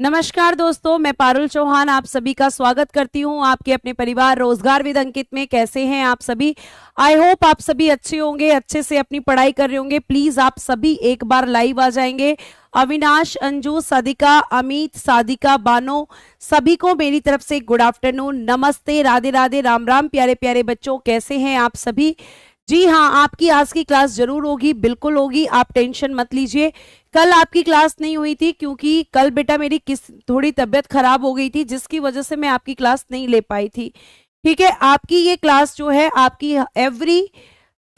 नमस्कार दोस्तों, मैं पारुल चौहान आप सभी का स्वागत करती हूं आपके अपने परिवार रोजगार विद अंकित में। कैसे हैं आप सभी? आई होप आप सभी अच्छे होंगे, अच्छे से अपनी पढ़ाई कर रहे होंगे। प्लीज आप सभी एक बार लाइव आ जाएंगे। अविनाश, अंजू, सादिका, अमित, सादिका, बानो, सभी को मेरी तरफ से गुड आफ्टरनून, नमस्ते, राधे राधे, राम राम। प्यारे प्यारे बच्चों, कैसे हैं आप सभी? जी हाँ, आपकी आज की क्लास जरूर होगी, बिल्कुल होगी, आप टेंशन मत लीजिए। कल आपकी क्लास नहीं हुई थी क्योंकि कल बेटा मेरी थोड़ी तबीयत खराब हो गई थी, जिसकी वजह से मैं आपकी क्लास नहीं ले पाई थी। ठीक है, आपकी ये क्लास जो है आपकी एवरी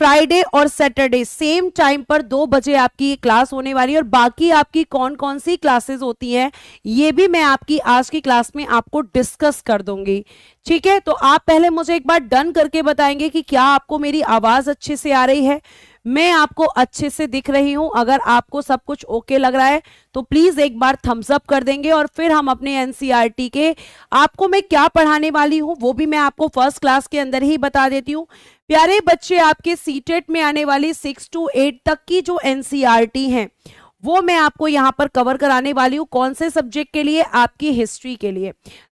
फ्राइडे और सैटरडे सेम टाइम पर 2 बजे आपकी ये क्लास होने वाली है। और बाकी आपकी कौन कौन सी क्लासेस होती हैं ये भी मैं आपकी आज की क्लास में आपको डिस्कस कर दूंगी। ठीक है, तो आप पहले मुझे एक बार डन करके बताएंगे कि क्या आपको मेरी आवाज अच्छे से आ रही है, मैं आपको अच्छे से दिख रही हूं। अगर आपको सब कुछ ओके लग रहा है तो प्लीज एक बार थम्स अप कर देंगे। और फिर हम अपने एनसीईआरटी के आपको मैं क्या पढ़ाने वाली हूं वो भी मैं आपको फर्स्ट क्लास के अंदर ही बता देती हूं। प्यारे बच्चे, आपके सीटेट में आने वाली 6 to 8 तक की जो एनसीईआरटी हैं वो मैं आपको यहां पर कवर कराने वाली हूं। कौन से सब्जेक्ट के लिए? आपकी हिस्ट्री के लिए,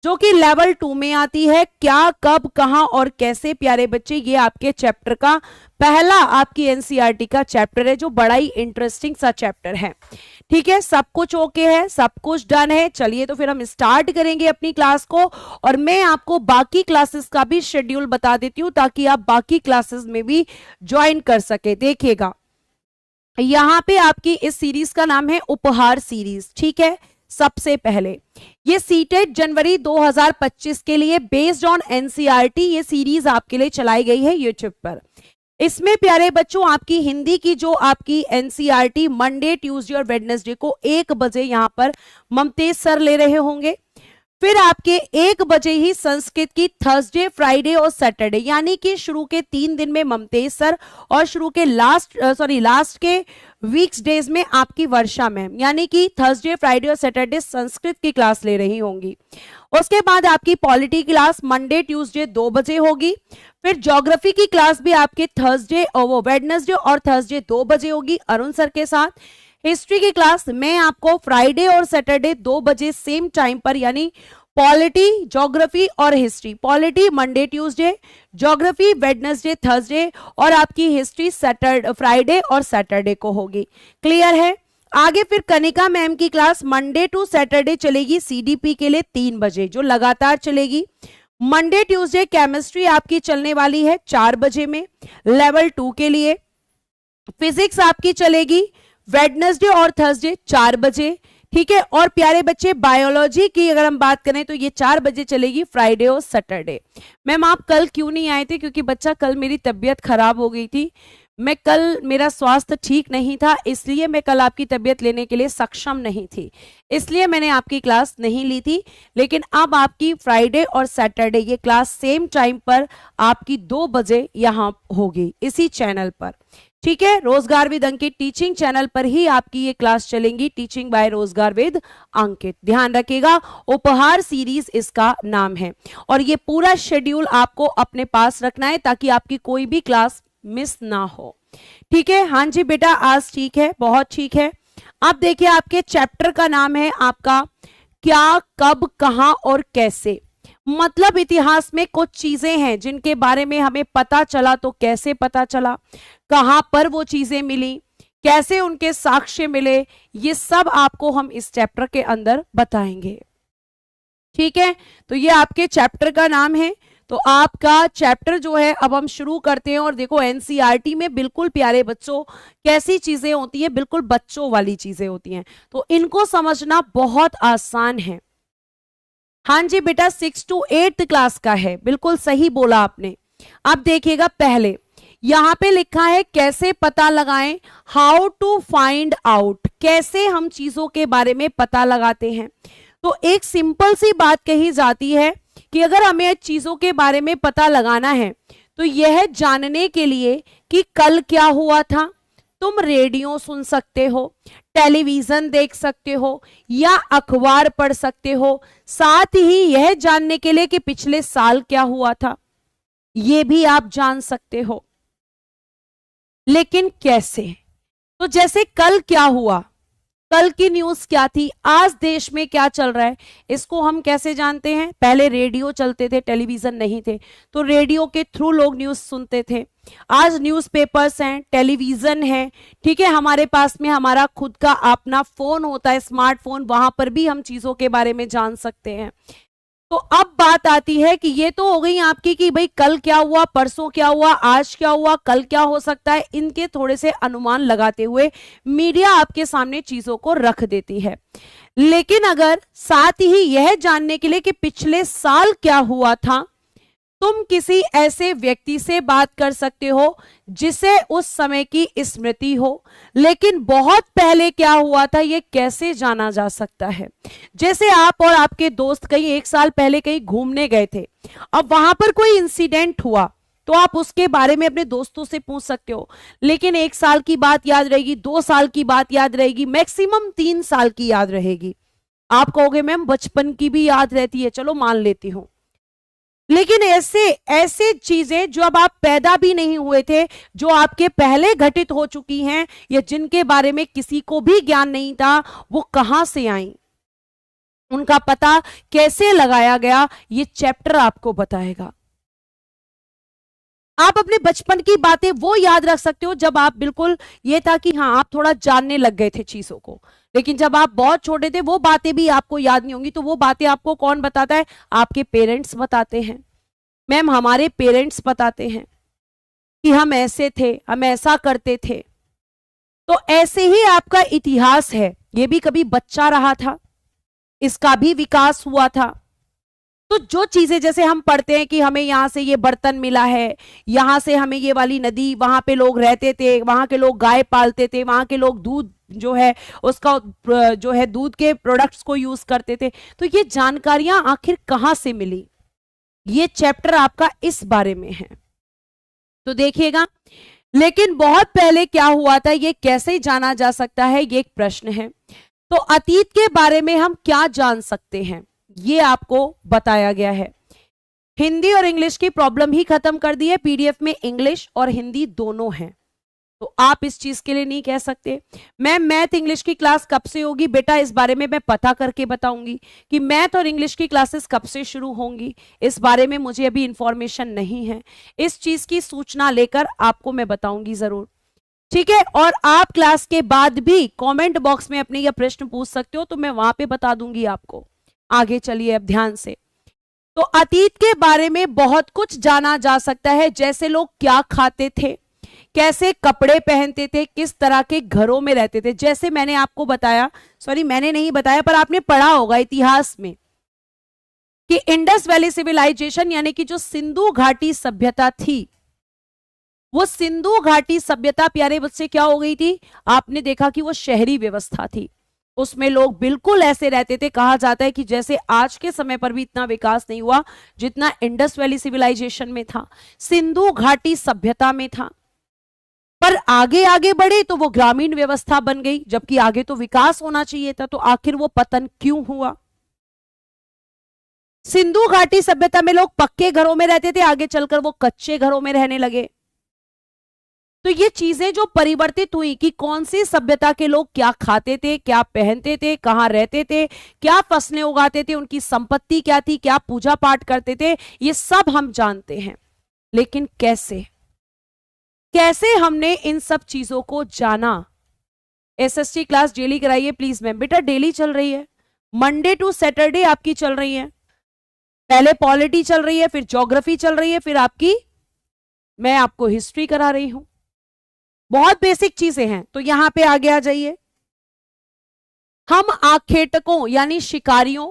जो कि लेवल 2 में आती है। क्या, कब, कहां और कैसे, प्यारे बच्चे, ये आपके चैप्टर का पहला आपकी एनसीईआरटी का चैप्टर है, जो बड़ा ही इंटरेस्टिंग सा चैप्टर है। ठीक है, सब कुछ ओके है, सब कुछ डन है। चलिए तो फिर हम स्टार्ट करेंगे अपनी क्लास को। और मैं आपको बाकी क्लासेस का भी शेड्यूल बता देती हूं ताकि आप बाकी क्लासेस में भी ज्वाइन कर सके। देखिएगा, यहां पे आपकी इस सीरीज का नाम है उपहार सीरीज। ठीक है, सबसे पहले ये सीटेट जनवरी 2025 के लिए बेस्ड ऑन एनसीईआरटी ये सीरीज आपके लिए चलाई गई है यूट्यूब पर। इसमें प्यारे बच्चों आपकी हिंदी की जो आपकी एनसीईआरटी मंडे, ट्यूसडे और वेडनेसडे को 1 बजे यहां पर ममतेज सर ले रहे होंगे। फिर आपके 1 बजे ही संस्कृत की थर्सडे, फ्राइडे और सैटरडे, यानी कि शुरू के 3 दिन में ममतेज सर और शुरू के लास्ट के वीक्स डेज में आपकी वर्षा मैम, यानी कि थर्सडे, फ्राइडे और सैटरडे संस्कृत की क्लास ले रही होंगी। उसके बाद आपकी पॉलिटी क्लास मंडे, ट्यूसडे 2 बजे होगी। फिर ज्योग्राफी की क्लास भी आपके थर्सडे और वो वेडनेसडे और थर्सडे 2 बजे होगी अरुण सर के साथ। हिस्ट्री की क्लास मैं आपको फ्राइडे और सैटरडे 2 बजे सेम टाइम पर, यानी पॉलिटी, ज्योग्राफी और history, polity Monday Tuesday, geography Wednesday Thursday और आपकी हिस्ट्री सैटरडे, फ्राइडे और सैटरडे को होगी। क्लियर है? आगे फिर कनिका मैम की क्लास मंडे टू सैटरडे चलेगी सीडीपी के लिए 3 बजे, जो लगातार चलेगी। मंडे ट्यूसडे केमिस्ट्री आपकी चलने वाली है 4 बजे में लेवल 2 के लिए। फिजिक्स आपकी चलेगी वेडनेसडे और थर्सडे 4 बजे। ठीक है, और प्यारे बच्चे बायोलॉजी की अगर हम बात करें तो ये 4 बजे चलेगी फ्राइडे और सैटरडे। मैम आप कल क्यों नहीं आए थे? क्योंकि बच्चा कल मेरी तबीयत खराब हो गई थी, मैं कल मेरा स्वास्थ्य ठीक नहीं था, इसलिए मैं कल आपकी तबीयत लेने के लिए सक्षम नहीं थी, इसलिए मैंने आपकी क्लास नहीं ली थी। लेकिन अब आपकी फ्राइडे और सैटरडे ये क्लास सेम टाइम पर आपकी 2 बजे यहाँ होगी इसी चैनल पर। ठीक है, रोजगार विद अंकित टीचिंग चैनल पर ही आपकी ये क्लास चलेंगी, टीचिंग बाय रोजगार विद अंकित। ध्यान रखिएगा, उपहार सीरीज इसका नाम है। और ये पूरा शेड्यूल आपको अपने पास रखना है ताकि आपकी कोई भी क्लास मिस ना हो। ठीक है, हाँ जी बेटा, आज ठीक है, बहुत ठीक है। अब देखिए, आपके चैप्टर का नाम है आपका क्या, कब, कहां और कैसे। मतलब इतिहास में कुछ चीजें हैं जिनके बारे में हमें पता चला तो कैसे पता चला, कहां पर वो चीजें मिली, कैसे उनके साक्ष्य मिले, ये सब आपको हम इस चैप्टर के अंदर बताएंगे। ठीक है, तो ये आपके चैप्टर का नाम है। तो आपका चैप्टर जो है अब हम शुरू करते हैं। और देखो, एनसीईआरटी में बिल्कुल प्यारे बच्चों कैसी चीजें होती है, बिल्कुल बच्चों वाली चीजें होती हैं, तो इनको समझना बहुत आसान है। हाँ जी बेटा, 6 to 8 क्लास का है, बिल्कुल सही बोला आपने। अब देखिएगा, पहले यहां पे लिखा है कैसे पता लगाएं, हाउ टू फाइंड आउट, कैसे हम चीजों के बारे में पता लगाते हैं। तो एक सिंपल सी बात कही जाती है कि अगर हमें चीजों के बारे में पता लगाना है तो यह जानने के लिए कि कल क्या हुआ था, तुम रेडियो सुन सकते हो, टेलीविजन देख सकते हो या अखबार पढ़ सकते हो। साथ ही यह जानने के लिए कि पिछले साल क्या हुआ था, यह भी आप जान सकते हो। लेकिन कैसे? तो जैसे कल क्या हुआ, कल की न्यूज क्या थी, आज देश में क्या चल रहा है, इसको हम कैसे जानते हैं? पहले रेडियो चलते थे, टेलीविजन नहीं थे, तो रेडियो के थ्रू लोग न्यूज सुनते थे। आज न्यूज़पेपर्स हैं, टेलीविजन है, ठीक है, हमारे पास में हमारा खुद का अपना फोन होता है, स्मार्टफोन, वहां पर भी हम चीजों के बारे में जान सकते हैं। तो अब बात आती है कि ये तो हो गई आपकी कि भाई कल क्या हुआ, परसों क्या हुआ, आज क्या हुआ, कल क्या हो सकता है, इनके थोड़े से अनुमान लगाते हुए मीडिया आपके सामने चीजों को रख देती है। लेकिन अगर साथ ही यह जानने के लिए कि पिछले साल क्या हुआ था, तुम किसी ऐसे व्यक्ति से बात कर सकते हो जिसे उस समय की स्मृति हो, लेकिन बहुत पहले क्या हुआ था यह कैसे जाना जा सकता है? जैसे आप और आपके दोस्त कहीं 1 साल पहले कहीं घूमने गए थे, अब वहां पर कोई इंसिडेंट हुआ तो आप उसके बारे में अपने दोस्तों से पूछ सकते हो, लेकिन 1 साल की बात याद रहेगी, 2 साल की बात याद रहेगी, मैक्सिमम 3 साल की याद रहेगी। आप कहोगे मैम बचपन की भी याद रहती है, चलो मान लेती हूं, लेकिन ऐसे ऐसे चीजें जो अब आप पैदा भी नहीं हुए थे, जो आपके पहले घटित हो चुकी हैं या जिनके बारे में किसी को भी ज्ञान नहीं था, वो कहां से आई, उनका पता कैसे लगाया गया, ये चैप्टर आपको बताएगा। आप अपने बचपन की बातें वो याद रख सकते हो जब आप बिल्कुल ये था कि हाँ आप थोड़ा जानने लग गए थे चीजों को, लेकिन जब आप बहुत छोटे थे वो बातें भी आपको याद नहीं होंगी। तो वो बातें आपको कौन बताता है? आपके पेरेंट्स बताते हैं। मैम हमारे पेरेंट्स बताते हैं कि हम ऐसे थे, हम ऐसा करते थे। तो ऐसे ही आपका इतिहास है, ये भी कभी बच्चा रहा था, इसका भी विकास हुआ था। तो जो चीजें जैसे हम पढ़ते हैं कि हमें यहां से ये बर्तन मिला है, यहां से हमें ये वाली नदी, वहां पे लोग रहते थे, वहां के लोग गाय पालते थे, वहां के लोग दूध जो है उसका जो है दूध के प्रोडक्ट्स को यूज करते थे, तो ये जानकारियां आखिर कहां से मिली, ये चैप्टर आपका इस बारे में है। तो देखिएगा, लेकिन बहुत पहले क्या हुआ था ये कैसे जाना जा सकता है, ये एक प्रश्न है। तो अतीत के बारे में हम क्या जान सकते हैं, ये आपको बताया गया है। हिंदी और इंग्लिश की प्रॉब्लम ही खत्म कर दी है, पीडीएफ में इंग्लिश और हिंदी दोनों हैं, तो आप इस चीज के लिए नहीं कह सकते मैम मैथ इंग्लिश की क्लास कब से होगी। बेटा इस बारे में मैं पता करके बताऊंगी कि मैथ और इंग्लिश की क्लासेस कब से शुरू होंगी, इस बारे में मुझे अभी इंफॉर्मेशन नहीं है, इस चीज की सूचना लेकर आपको मैं बताऊंगी जरूर, ठीक है। और आप क्लास के बाद भी कमेंट बॉक्स में अपने यह प्रश्न पूछ सकते हो, तो मैं वहां पे बता दूंगी आपको। आगे चलिए अब ध्यान से। तो अतीत के बारे में बहुत कुछ जाना जा सकता है, जैसे लोग क्या खाते थे, कैसे कपड़े पहनते थे, किस तरह के घरों में रहते थे। जैसे मैंने आपको बताया, सॉरी मैंने नहीं बताया पर आपने पढ़ा होगा इतिहास में कि इंडस वैली सिविलाइजेशन यानी कि जो सिंधु घाटी सभ्यता थी, वो सिंधु घाटी सभ्यता प्यारे बच्चे क्या हो गई थी, आपने देखा कि वो शहरी व्यवस्था थी, उसमें लोग बिल्कुल ऐसे रहते थे। कहा जाता है कि जैसे आज के समय पर भी इतना विकास नहीं हुआ जितना इंडस वैली सिविलाइजेशन में था, सिंधु घाटी सभ्यता में था। पर आगे आगे बढ़े तो वो ग्रामीण व्यवस्था बन गई, जबकि आगे तो विकास होना चाहिए था, तो आखिर वो पतन क्यों हुआ? सिंधु घाटी सभ्यता में लोग पक्के घरों में रहते थे, आगे चलकर वो कच्चे घरों में रहने लगे। तो ये चीजें जो परिवर्तित हुई कि कौन सी सभ्यता के लोग क्या खाते थे, क्या पहनते थे, कहां रहते थे, क्या फसलें उगाते थे, उनकी संपत्ति क्या थी, क्या पूजा पाठ करते थे, ये सब हम जानते हैं। लेकिन कैसे कैसे हमने इन सब चीजों को जाना? एसएसटी क्लास डेली कराइए प्लीज मैम। बेटा डेली चल रही है, मंडे टू सैटरडे आपकी चल रही है। पहले पॉलिटी चल रही है, फिर ज्योग्राफी चल रही है, फिर आपकी मैं आपको हिस्ट्री करा रही हूं। बहुत बेसिक चीजें हैं। तो यहां पे आगे आ जाइए। हम आखेटकों यानी शिकारियों,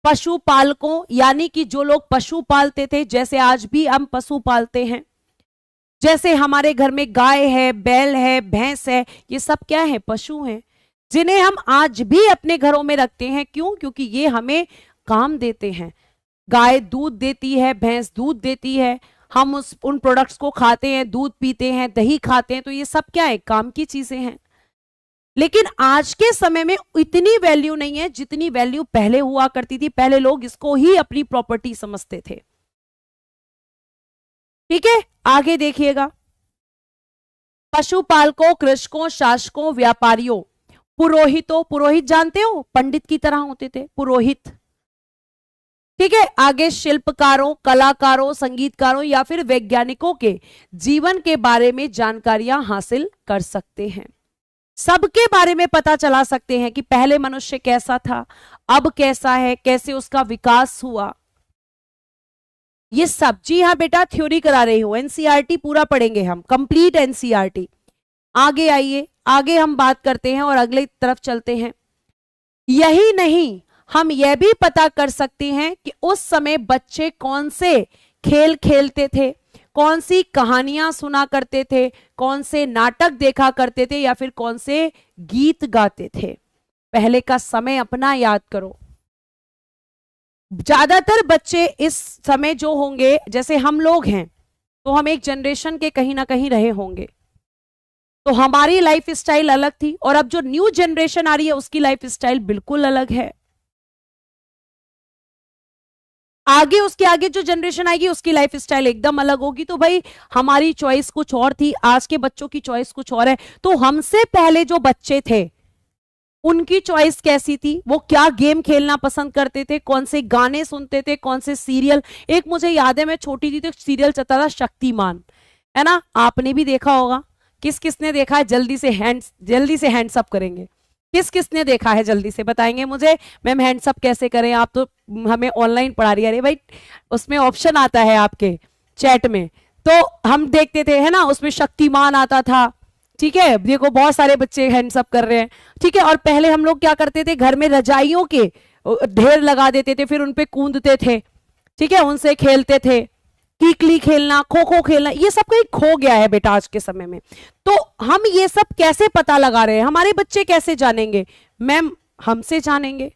पशुपालकों यानी कि जो लोग पशु पालते थे, जैसे आज भी हम पशु पालते हैं, जैसे हमारे घर में गाय है, बैल है, भैंस है, ये सब क्या है? पशु हैं, जिन्हें हम आज भी अपने घरों में रखते हैं। क्यों? क्योंकि ये हमें काम देते हैं। गाय दूध देती है, भैंस दूध देती है, हम उन प्रोडक्ट्स को खाते हैं, दूध पीते हैं, दही खाते हैं, तो ये सब क्या है? काम की चीजें हैं। लेकिन आज के समय में इतनी वैल्यू नहीं है जितनी वैल्यू पहले हुआ करती थी। पहले लोग इसको ही अपनी प्रॉपर्टी समझते थे। ठीक है, आगे देखिएगा। पशुपालकों, कृषकों, शासकों, व्यापारियों पुरोहितों, पुरोहित जानते हो, पंडित की तरह होते थे पुरोहित। ठीक है, आगे शिल्पकारों, कलाकारों, संगीतकारों या फिर वैज्ञानिकों के जीवन के बारे में जानकारियां हासिल कर सकते हैं। सबके बारे में पता चला सकते हैं कि पहले मनुष्य कैसा था, अब कैसा है, कैसे उसका विकास हुआ। ये सब जी हाँ बेटा, थ्योरी करा रही हूं, एनसीईआरटी पूरा पढ़ेंगे हम, कंप्लीट एनसीईआरटी। आगे आइए, आगे हम बात करते हैं और अगले तरफ चलते हैं। यही नहीं, हम यह भी पता कर सकते हैं कि उस समय बच्चे कौन से खेल खेलते थे, कौन सी कहानियां सुना करते थे, कौन से नाटक देखा करते थे या फिर कौन से गीत गाते थे। पहले का समय अपना याद करो। ज्यादातर बच्चे इस समय जो होंगे, जैसे हम लोग हैं तो हम एक जनरेशन के कहीं ना कहीं रहे होंगे, तो हमारी लाइफ स्टाइल अलग थी, और अब जो न्यू जनरेशन आ रही है उसकी लाइफ स्टाइल बिल्कुल अलग है। आगे उसके आगे जो जनरेशन आएगी उसकी लाइफ स्टाइल एकदम अलग होगी। तो भाई हमारी चॉइस कुछ और थी, आज के बच्चों की चॉइस कुछ और है। तो हमसे पहले जो बच्चे थे उनकी चॉइस कैसी थी, वो क्या गेम खेलना पसंद करते थे, कौन से गाने सुनते थे, कौन से सीरियल। एक मुझे याद है, मैं छोटी थी तो सीरियल चलता था शक्तिमान, है ना, आपने भी देखा होगा। किस किसने देखा है, जल्दी से हैंड्स अप करेंगे। किस किसने देखा है जल्दी से बताएंगे मुझे। मैम हैंड्स अप कैसे करें, आप तो हमें ऑनलाइन पढ़ा रही है। अरे भाई उसमें ऑप्शन आता है आपके चैट में, तो हम देखते थे, है ना, उसमें शक्तिमान आता था। ठीक है, देखो बहुत सारे बच्चे हैंड्स अप कर रहे हैं। ठीक है, और पहले हम लोग क्या करते थे, घर में रजाइयों के ढेर लगा देते थे, फिर उनपे कूदते थे। ठीक है, उनसे खेलते थे, कीकली खेलना, खो खो खेलना, ये सब कहीं खो गया है बेटा आज के समय में। तो हम ये सब कैसे पता लगा रहे हैं, हमारे बच्चे कैसे जानेंगे मैम, हमसे जानेंगे।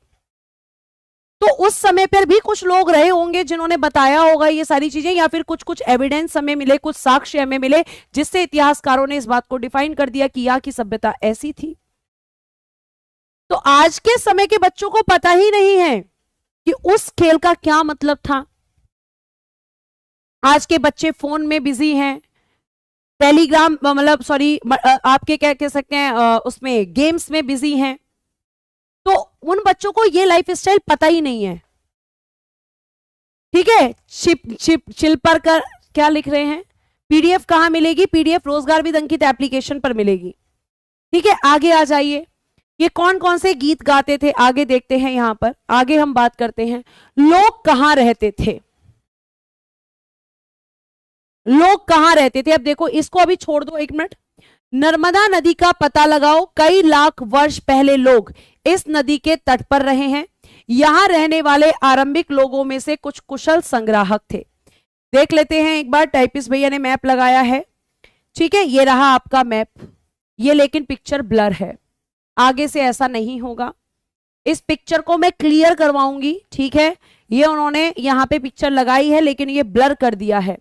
तो उस समय पर भी कुछ लोग रहे होंगे जिन्होंने बताया होगा ये सारी चीजें, या फिर कुछ कुछ एविडेंस हमें मिले, कुछ साक्ष्य हमें मिले, जिससे इतिहासकारों ने इस बात को डिफाइन कर दिया कि यहाँ की सभ्यता ऐसी थी। तो आज के समय के बच्चों को पता ही नहीं है कि उस खेल का क्या मतलब था। आज के बच्चे फोन में बिजी हैं, टेलीग्राम मतलब सॉरी आपके क्या कह सकते हैं उसमें गेम्स में बिजी हैं। तो उन बच्चों को ये लाइफ स्टाइल पता ही नहीं है। ठीक है, शिल्पर का क्या लिख रहे हैं, पीडीएफ कहां मिलेगी, पीडीएफ रोजगार विद अंकित एप्लीकेशन पर मिलेगी। ठीक है, आगे आ जाइए। ये कौन कौन से गीत गाते थे आगे देखते हैं। यहां पर आगे हम बात करते हैं, लोग कहां रहते थे, लोग कहां रहते थे। अब देखो इसको अभी छोड़ दो एक मिनट। नर्मदा नदी का पता लगाओ, कई लाख वर्ष पहले लोग इस नदी के तट पर रहे हैं। यहां रहने वाले आरंभिक लोगों में से कुछ कुशल संग्राहक थे। देख लेते हैं एक बार, टाइपिस्ट भैया ने मैप लगाया है। ठीक है, ये रहा आपका मैप, ये लेकिन पिक्चर ब्लर है, आगे से ऐसा नहीं होगा। इस पिक्चर को मैं क्लियर करवाऊंगी। ठीक है, ये उन्होंने यहां पे पिक्चर लगाई है लेकिन ये ब्लर कर दिया है।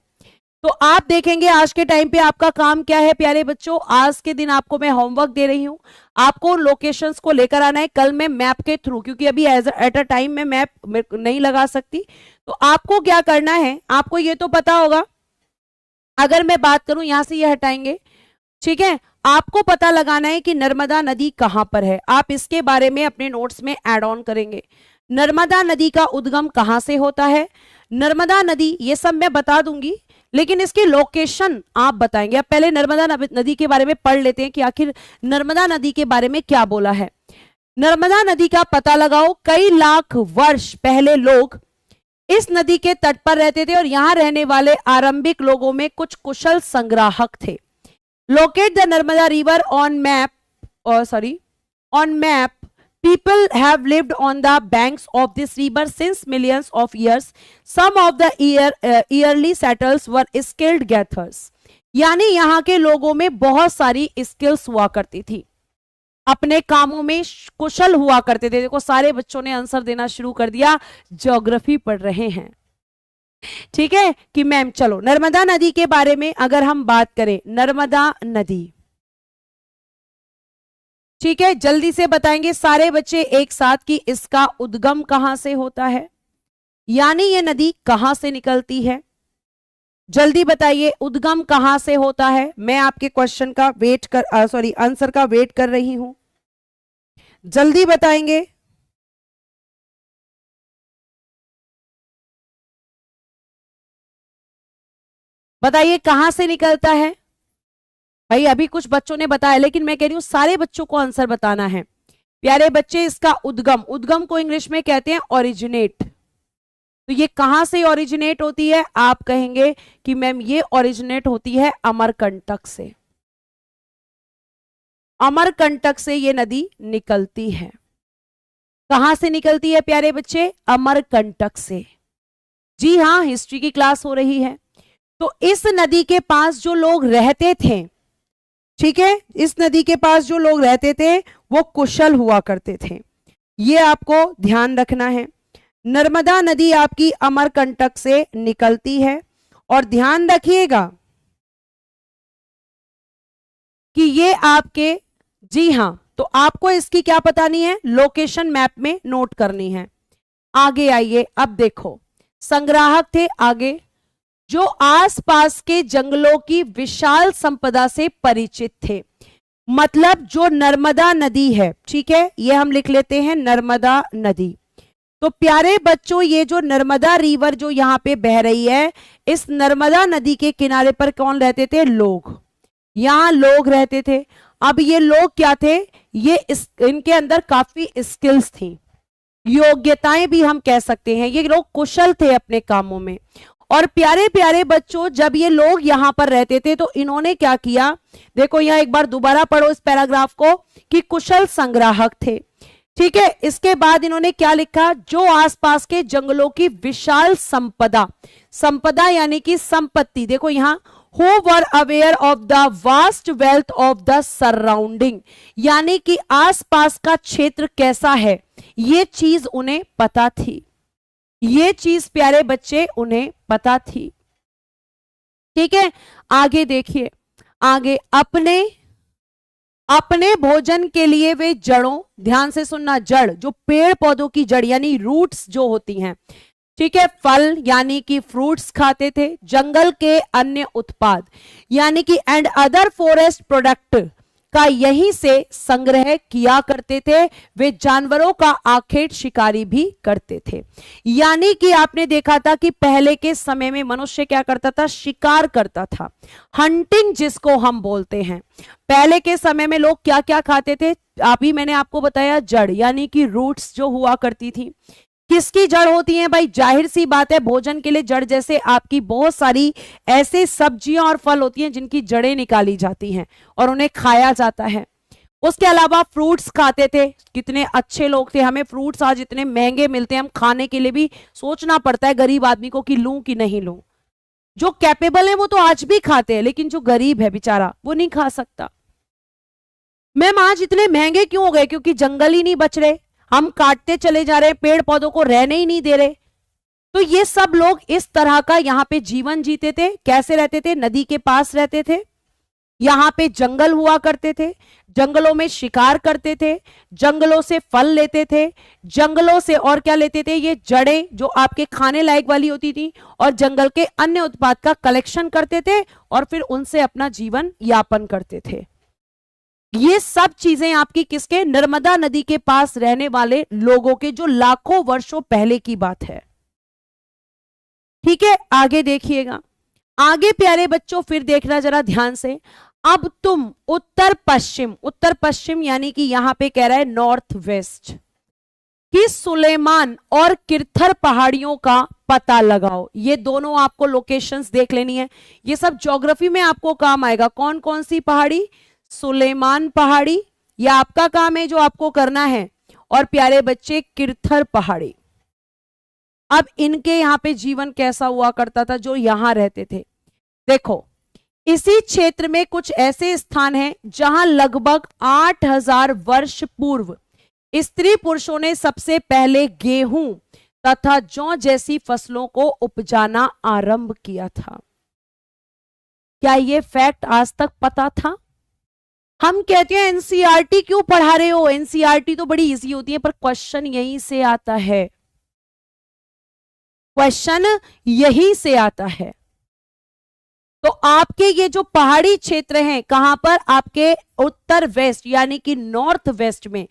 तो आप देखेंगे आज के टाइम पे आपका काम क्या है प्यारे बच्चों। आज के दिन आपको मैं होमवर्क दे रही हूं, आपको लोकेशंस को लेकर आना है। कल मैं मैप के थ्रू, क्योंकि अभी एट अ टाइम में मैप नहीं लगा सकती, तो आपको क्या करना है, आपको ये तो पता होगा। अगर मैं बात करूं, यहां से ये हटाएंगे। ठीक है, आपको पता लगाना है कि नर्मदा नदी कहां पर है। आप इसके बारे में अपने नोट्स में ऐड ऑन करेंगे। नर्मदा नदी का उद्गम कहां से होता है, नर्मदा नदी, ये सब मैं बता दूंगी, लेकिन इसकी लोकेशन आप बताएंगे। अब पहले नर्मदा नदी के बारे में पढ़ लेते हैं कि आखिर नर्मदा नदी के बारे में क्या बोला है। नर्मदा नदी का पता लगाओ, कई लाख वर्ष पहले लोग इस नदी के तट पर रहते थे और यहां रहने वाले आरंभिक लोगों में कुछ कुशल संग्राहक थे। Locate the Narmada river on map, on map. People have lived on the banks of this river since millions of years. Some of the early settlers were skilled gatherers. यानी यहाँ के लोगों में बहुत सारी स्किल्स हुआ करती थी, अपने कामों में कुशल हुआ करते थे। देखो सारे बच्चों ने आंसर देना शुरू कर दिया, ज्योग्राफी पढ़ रहे हैं। ठीक है कि मैम, चलो नर्मदा नदी के बारे में अगर हम बात करें, नर्मदा नदी, ठीक है, जल्दी से बताएंगे सारे बच्चे एक साथ कि इसका उद्गम कहां से होता है, यानी ये नदी कहां से निकलती है। जल्दी बताइए, उद्गम कहां से होता है। मैं आपके क्वेश्चन का आंसर का वेट कर रही हूं। जल्दी बताएंगे। बताइए कहां से निकलता है भाई। अभी कुछ बच्चों ने बताया, लेकिन मैं कह रही हूं सारे बच्चों को आंसर बताना है। प्यारे बच्चे, इसका उद्गम, उद्गम को इंग्लिश में कहते हैं ओरिजिनेट। तो ये कहां से ओरिजिनेट होती है? आप कहेंगे कि मैम ये ओरिजिनेट होती है अमरकंटक से। अमरकंटक से ये नदी निकलती है। कहां से निकलती है प्यारे बच्चे? अमरकंटक से। जी हां, हिस्ट्री की क्लास हो रही है। तो इस नदी के पास जो लोग रहते थे, ठीक है, इस नदी के पास जो लोग रहते थे वो कुशल हुआ करते थे। ये आपको ध्यान रखना है। नर्मदा नदी आपकी अमरकंटक से निकलती है। और ध्यान रखिएगा कि ये आपके, जी हां, तो आपको इसकी क्या बतानी है? लोकेशन मैप में नोट करनी है। आगे आइए, अब देखो, संग्राहक थे आगे, जो आसपास के जंगलों की विशाल संपदा से परिचित थे। मतलब जो नर्मदा नदी है, ठीक है, ये हम लिख लेते हैं नर्मदा नदी। तो प्यारे बच्चों, ये जो नर्मदा रिवर जो यहां पे बह रही है, इस नर्मदा नदी के किनारे पर कौन रहते थे? लोग। यहां लोग रहते थे। अब ये लोग क्या थे? इनके अंदर काफी स्किल्स थी, योग्यताएं भी हम कह सकते हैं। ये लोग कुशल थे अपने कामों में। और प्यारे प्यारे बच्चों, जब ये लोग यहां पर रहते थे तो इन्होंने क्या किया? देखो यहां एक बार दोबारा पढ़ो इस पैराग्राफ को, कि कुशल संग्राहक थे, ठीक है। इसके बाद इन्होंने क्या लिखा? जो आसपास के जंगलों की विशाल संपदा, संपदा यानी कि संपत्ति, देखो यहां, who were aware of the vast wealth of the surrounding, यानी कि आसपास का क्षेत्र कैसा है, ये चीज उन्हें पता थी। ये चीज प्यारे बच्चे उन्हें पता थी, ठीक है। आगे देखिए, आगे, अपने अपने भोजन के लिए वे जड़ों, ध्यान से सुनना, जड़ जो पेड़ पौधों की जड़ यानी रूट्स जो होती हैं, ठीक है, फल यानी कि फ्रूट्स खाते थे, जंगल के अन्य उत्पाद यानी कि एंड अदर फॉरेस्ट प्रोडक्ट का यहीं से संग्रह किया करते थे। वे जानवरों का आखेट शिकारी भी करते थे। यानी कि आपने देखा था कि पहले के समय में मनुष्य क्या करता था? शिकार करता था, हंटिंग जिसको हम बोलते हैं। पहले के समय में लोग क्या क्या खाते थे? अभी मैंने आपको बताया, जड़ यानी कि रूट्स जो हुआ करती थी। किसकी जड़ होती है भाई? जाहिर सी बात है, भोजन के लिए जड़, जैसे आपकी बहुत सारी ऐसे सब्जियां और फल होती हैं जिनकी जड़ें निकाली जाती हैं और उन्हें खाया जाता है। उसके अलावा फ्रूट्स खाते थे। कितने अच्छे लोग थे, हमें फ्रूट्स आज इतने महंगे मिलते हैं, हम खाने के लिए भी सोचना पड़ता है गरीब आदमी को कि लूं कि नहीं लूं। जो कैपेबल है वो तो आज भी खाते हैं, लेकिन जो गरीब है बेचारा वो नहीं खा सकता। मैम आज इतने महंगे क्यों हो गए? क्योंकि जंगल ही नहीं बच रहे, हम काटते चले जा रहे हैं, पेड़ पौधों को रहने ही नहीं दे रहे। तो ये सब लोग इस तरह का यहां पे जीवन जीते थे। कैसे रहते थे? नदी के पास रहते थे, यहां पे जंगल हुआ करते थे, जंगलों में शिकार करते थे, जंगलों से फल लेते थे, जंगलों से और क्या लेते थे? ये जड़ें जो आपके खाने लायक वाली होती थी, और जंगल के अन्य उत्पाद का कलेक्शन करते थे और फिर उनसे अपना जीवन यापन करते थे। ये सब चीजें आपकी किसके? नर्मदा नदी के पास रहने वाले लोगों के, जो लाखों वर्षों पहले की बात है, ठीक है। आगे देखिएगा, आगे प्यारे बच्चों फिर देखना जरा ध्यान से। अब तुम उत्तर पश्चिम, उत्तर पश्चिम यानी कि यहां पे कह रहा है नॉर्थ वेस्ट की सुलेमान और किरथर पहाड़ियों का पता लगाओ। ये दोनों आपको लोकेशंस देख लेनी है, ये सब ज्योग्राफी में आपको काम आएगा। कौन कौन सी पहाड़ी? सुलेमान पहाड़ी, यह आपका काम है जो आपको करना है, और प्यारे बच्चे किरथर पहाड़ी। अब इनके यहां पे जीवन कैसा हुआ करता था जो यहां रहते थे? देखो, इसी क्षेत्र में कुछ ऐसे स्थान हैं जहां लगभग 8000 वर्ष पूर्व स्त्री पुरुषों ने सबसे पहले गेहूं तथा जौ जैसी फसलों को उपजाना आरंभ किया था। क्या ये फैक्ट आज तक पता था? हम कहते हैं एनसीईआरटी क्यों पढ़ा रहे हो? एनसीईआरटी तो बड़ी इजी होती है, पर क्वेश्चन यहीं से आता है, क्वेश्चन यहीं से आता है। तो आपके ये जो पहाड़ी क्षेत्र हैं, कहां पर? आपके उत्तर वेस्ट यानी कि नॉर्थ वेस्ट में,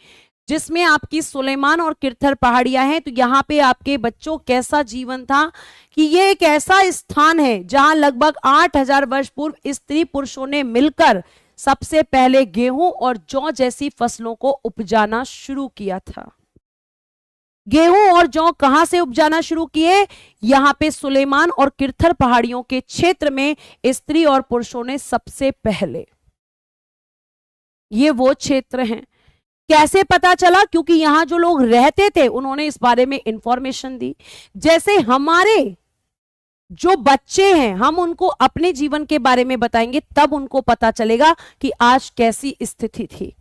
जिसमें आपकी सुलेमान और किरथर पहाड़ियां हैं। तो यहाँ पे आपके बच्चों कैसा जीवन था कि ये एक ऐसा स्थान है जहां लगभग 8000 वर्ष पूर्व स्त्री पुरुषों ने मिलकर सबसे पहले गेहूं और जौ जैसी फसलों को उपजाना शुरू किया था। गेहूं और जौ कहां से उपजाना शुरू किए? यहां पे सुलेमान और किरथर पहाड़ियों के क्षेत्र में स्त्री और पुरुषों ने सबसे पहले, ये वो क्षेत्र हैं। कैसे पता चला? क्योंकि यहां जो लोग रहते थे उन्होंने इस बारे में इंफॉर्मेशन दी। जैसे हमारे जो बच्चे हैं, हम उनको अपने जीवन के बारे में बताएंगे, तब उनको पता चलेगा कि आज कैसी स्थिति थी।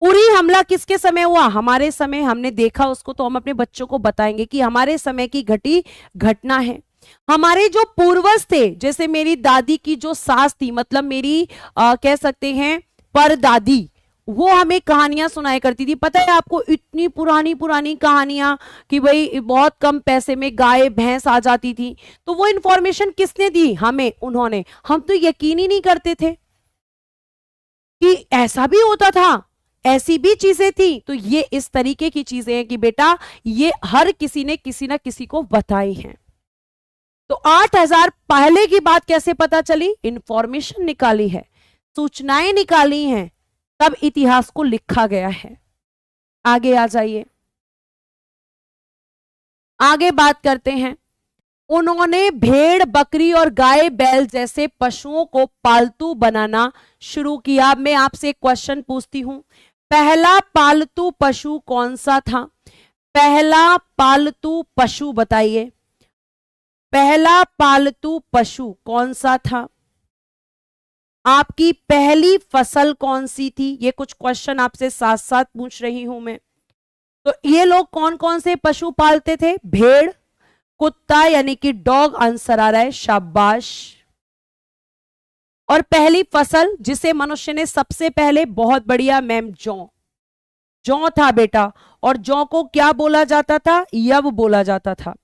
उरी हमला किसके समय हुआ? हमारे समय। हमने देखा उसको, तो हम अपने बच्चों को बताएंगे कि हमारे समय की घटी घटना है। हमारे जो पूर्वज थे, जैसे मेरी दादी की जो सास थी, मतलब मेरी कह सकते हैं परदादी, वो हमें कहानियां सुनाया करती थी। पता है आपको, इतनी पुरानी पुरानी कहानियां कि भाई बहुत कम पैसे में गाय भैंस आ जाती थी। तो वो इंफॉर्मेशन किसने दी? हमें, उन्होंने। हम तो यकीन ही नहीं करते थे कि ऐसा भी होता था, ऐसी भी चीजें थी। तो ये इस तरीके की चीजें हैं कि बेटा ये हर किसी ने किसी ना किसी को बताई हैं। तो 8000 पहले की बात कैसे पता चली? इंफॉर्मेशन निकाली है, सूचनाएं निकाली हैं, तब इतिहास को लिखा गया है। आगे आ जाइए, आगे बात करते हैं। उन्होंने भेड़ बकरी और गाय बैल जैसे पशुओं को पालतू बनाना शुरू किया। मैं आपसे एक क्वेश्चन पूछती हूं, पहला पालतू पशु कौन सा था? पहला पालतू पशु बताइए, पहला पालतू पशु कौन सा था? आपकी पहली फसल कौन सी थी? ये कुछ क्वेश्चन आपसे साथ साथ पूछ रही हूं मैं। तो ये लोग कौन कौन से पशु पालते थे? भेड़, कुत्ता यानी कि डॉग, आंसर आ रहा है, शाबाश। और पहली फसल जिसे मनुष्य ने सबसे पहले, बहुत बढ़िया मैम, जौ। जौ था बेटा। और जौ को क्या बोला जाता था? यव बोला जाता था।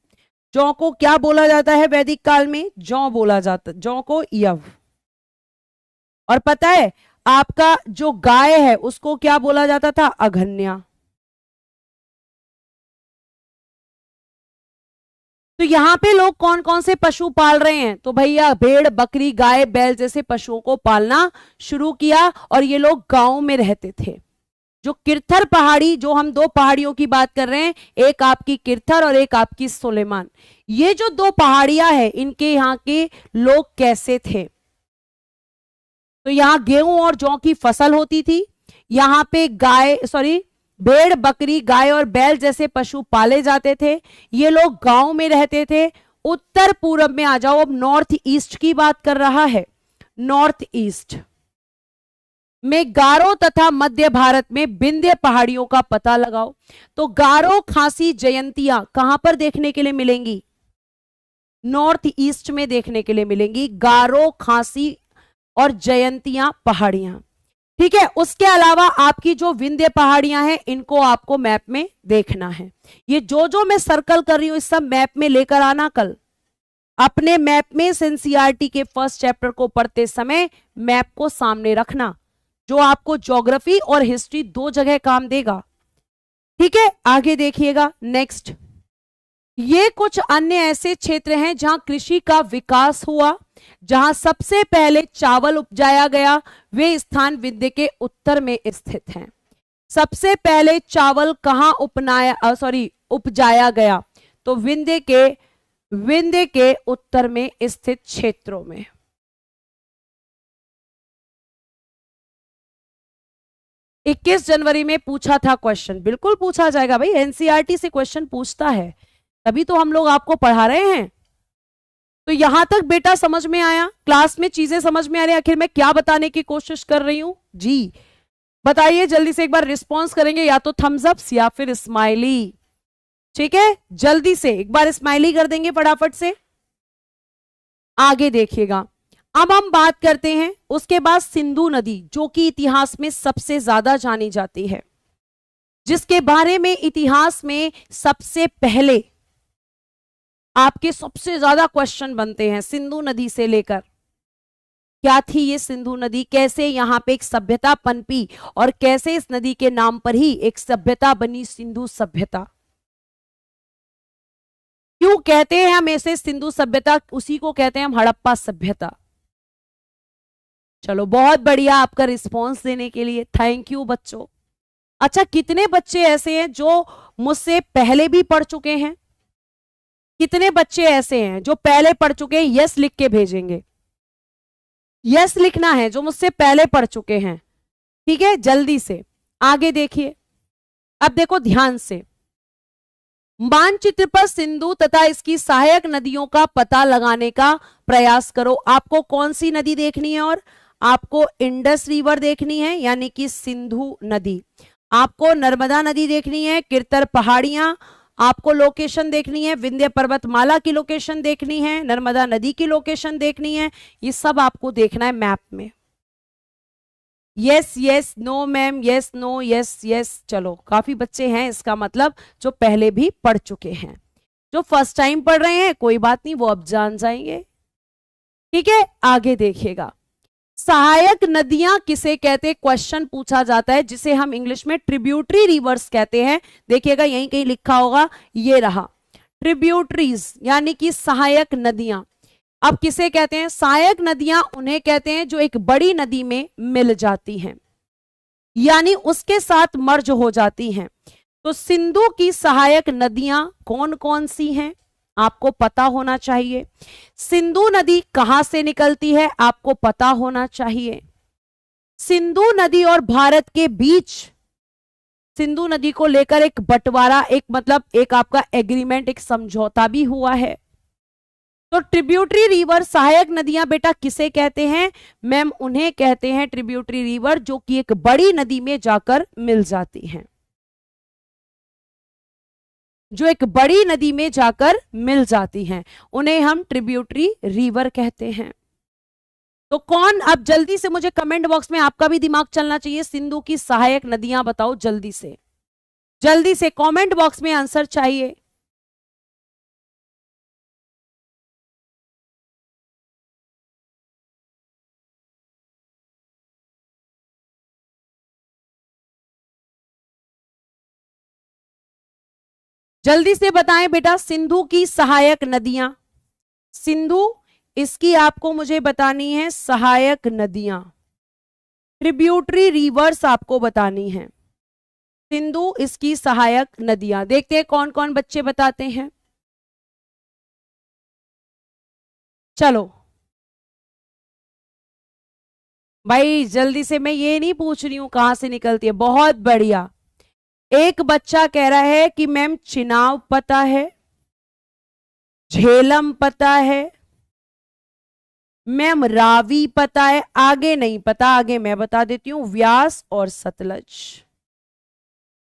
जौ को क्या बोला जाता है वैदिक काल में? जौ बोला जाता, जौ को यव। और पता है आपका जो गाय है उसको क्या बोला जाता था? अघन्या। तो यहां पे लोग कौन कौन से पशु पाल रहे हैं? तो भैया भेड़ बकरी गाय बैल जैसे पशुओं को पालना शुरू किया। और ये लोग गांव में रहते थे। जो किरथर पहाड़ी, जो हम दो पहाड़ियों की बात कर रहे हैं, एक आपकी किरथर और एक आपकी सुलेमान, ये जो दो पहाड़ियां हैं, इनके यहाँ के लोग कैसे थे? तो यहां गेहूं और जौ की फसल होती थी। यहां पे भेड़ बकरी गाय और बैल जैसे पशु पाले जाते थे। ये लोग गांव में रहते थे। उत्तर पूर्व में आ जाओ, अब नॉर्थ ईस्ट की बात कर रहा है। नॉर्थ ईस्ट में गारो तथा मध्य भारत में विंध्य पहाड़ियों का पता लगाओ। तो गारो खासी जयंतियां कहां पर देखने के लिए मिलेंगी? नॉर्थ ईस्ट में देखने के लिए मिलेंगी, गारो खासी और जयंतियां पहाड़ियां। ठीक है, उसके अलावा आपकी जो विंध्य पहाड़ियां हैं, इनको आपको मैप में देखना है। ये जो मैं सर्कल कर रही हूं, इस सब मैप में लेकर आना। कल अपने मैप में एनसीईआरटी के फर्स्ट चैप्टर को पढ़ते समय मैप को सामने रखना, जो आपको ज्योग्राफी और हिस्ट्री दो जगह काम देगा। ठीक है, आगे देखिएगा नेक्स्ट। ये कुछ अन्य ऐसे क्षेत्र हैं जहां कृषि का विकास हुआ, जहां सबसे पहले चावल उपजाया गया। वे स्थान विंध्य के उत्तर में स्थित हैं। सबसे पहले चावल कहां उपजाया गया? तो विंध्य के उत्तर में स्थित क्षेत्रों में। इक्कीस जनवरी में पूछा था क्वेश्चन, बिल्कुल पूछा जाएगा भाई, एनसीईआरटी से क्वेश्चन पूछता है, तभी तो हम लोग आपको पढ़ा रहे हैं। तो यहां तक बेटा समझ में आया? क्लास में चीजें समझ में आ रही है? आखिर मैं क्या बताने की कोशिश कर रही हूं जी? बताइए जल्दी से, एक बार रिस्पॉन्स करेंगे, या तो थम्स अप या फिर स्माइली। ठीक है, जल्दी से एक बार स्माइली कर देंगे फटाफट से। आगे देखिएगा, अब हम बात करते हैं उसके बाद सिंधु नदी, जो कि इतिहास में सबसे ज्यादा जानी जाती है, जिसके बारे में इतिहास में सबसे पहले आपके सबसे ज्यादा क्वेश्चन बनते हैं सिंधु नदी से लेकर। क्या थी ये सिंधु नदी, कैसे यहाँ पे एक सभ्यता पनपी और कैसे इस नदी के नाम पर ही एक सभ्यता बनी, सिंधु सभ्यता। क्यों कहते हैं हम ऐसे सिंधु सभ्यता, उसी को कहते हैं हम हड़प्पा सभ्यता। चलो बहुत बढ़िया, आपका रिस्पॉन्स देने के लिए थैंक यू बच्चों। अच्छा, कितने बच्चे ऐसे हैं जो मुझसे पहले भी पढ़ चुके हैं? कितने बच्चे ऐसे हैं जो पहले पढ़ चुके हैं? यस लिख के भेजेंगे, यस लिखना है जो मुझसे पहले पढ़ चुके हैं। ठीक है, जल्दी से आगे देखिए। अब देखो ध्यान से, मानचित्र पर सिंधु तथा इसकी सहायक नदियों का पता लगाने का प्रयास करो। आपको कौन सी नदी देखनी है? और आपको इंडस रिवर देखनी है यानी कि सिंधु नदी, आपको नर्मदा नदी देखनी है, किरतर पहाड़ियां, आपको लोकेशन देखनी है, विंध्य पर्वतमाला की लोकेशन देखनी है, नर्मदा नदी की लोकेशन देखनी है। ये सब आपको देखना है मैप में। Yes yes no ma'am, yes no yes yes. चलो काफी बच्चे हैं, इसका मतलब जो पहले भी पढ़ चुके हैं। जो फर्स्ट टाइम पढ़ रहे हैं कोई बात नहीं, वो अब जान जाएंगे। ठीक है, आगे देखिएगा। सहायक नदियां किसे कहते, क्वेश्चन पूछा जाता है, जिसे हम इंग्लिश में ट्रिब्यूटरी रिवर्स कहते हैं। देखिएगा यहीं कहीं लिखा होगा, ये रहा ट्रिब्यूटरीज यानी कि सहायक नदियां। अब किसे कहते हैं? सहायक नदियां उन्हें कहते हैं जो एक बड़ी नदी में मिल जाती हैं, यानी उसके साथ मर्ज हो जाती हैं। तो सिंधु की सहायक नदियां कौन कौन सी हैं आपको पता होना चाहिए। सिंधु नदी कहां से निकलती है आपको पता होना चाहिए। सिंधु नदी और भारत के बीच सिंधु नदी को लेकर एक बंटवारा, एक मतलब एक आपका एग्रीमेंट, एक समझौता भी हुआ है। तो ट्रिब्यूटरी रिवर, सहायक नदियां बेटा किसे कहते हैं? मैम उन्हें कहते हैं ट्रिब्यूटरी रिवर जो कि एक बड़ी नदी में जाकर मिल जाती हैं, जो एक बड़ी नदी में जाकर मिल जाती हैं, उन्हें हम ट्रिब्यूटरी रिवर कहते हैं। तो कौन, अब जल्दी से मुझे कमेंट बॉक्स में, आपका भी दिमाग चलना चाहिए, सिंधु की सहायक नदियां बताओ जल्दी से, जल्दी से कमेंट बॉक्स में आंसर चाहिए। जल्दी से बताएं बेटा, सिंधु की सहायक नदियां, सिंधु इसकी आपको मुझे बतानी है सहायक नदियां, ट्रिब्यूटरी रिवर्स आपको बतानी है, सिंधु इसकी सहायक नदियां। देखते हैं कौन कौन बच्चे बताते हैं। चलो भाई जल्दी से, मैं ये नहीं पूछ रही हूं कहां से निकलती है, बहुत बढ़िया। एक बच्चा कह रहा है कि मैम चिनाब पता है, झेलम पता है, मैम रावी पता है, आगे नहीं पता, आगे मैं बता देती हूं, व्यास और सतलज,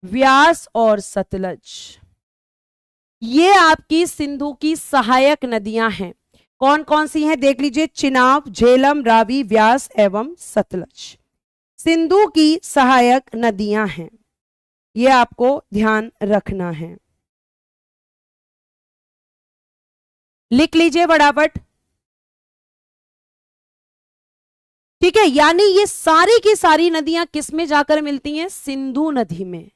व्यास और सतलज, ये आपकी सिंधु की सहायक नदियां हैं। कौन कौन सी हैं देख लीजिए, चिनाब, झेलम, रावी, व्यास एवं सतलज सिंधु की सहायक नदियां हैं, ये आपको ध्यान रखना है। लिख लीजिए फटाफट। ठीक है, यानी ये सारी की सारी नदियां किस में जाकर मिलती हैं? सिंधु नदी में,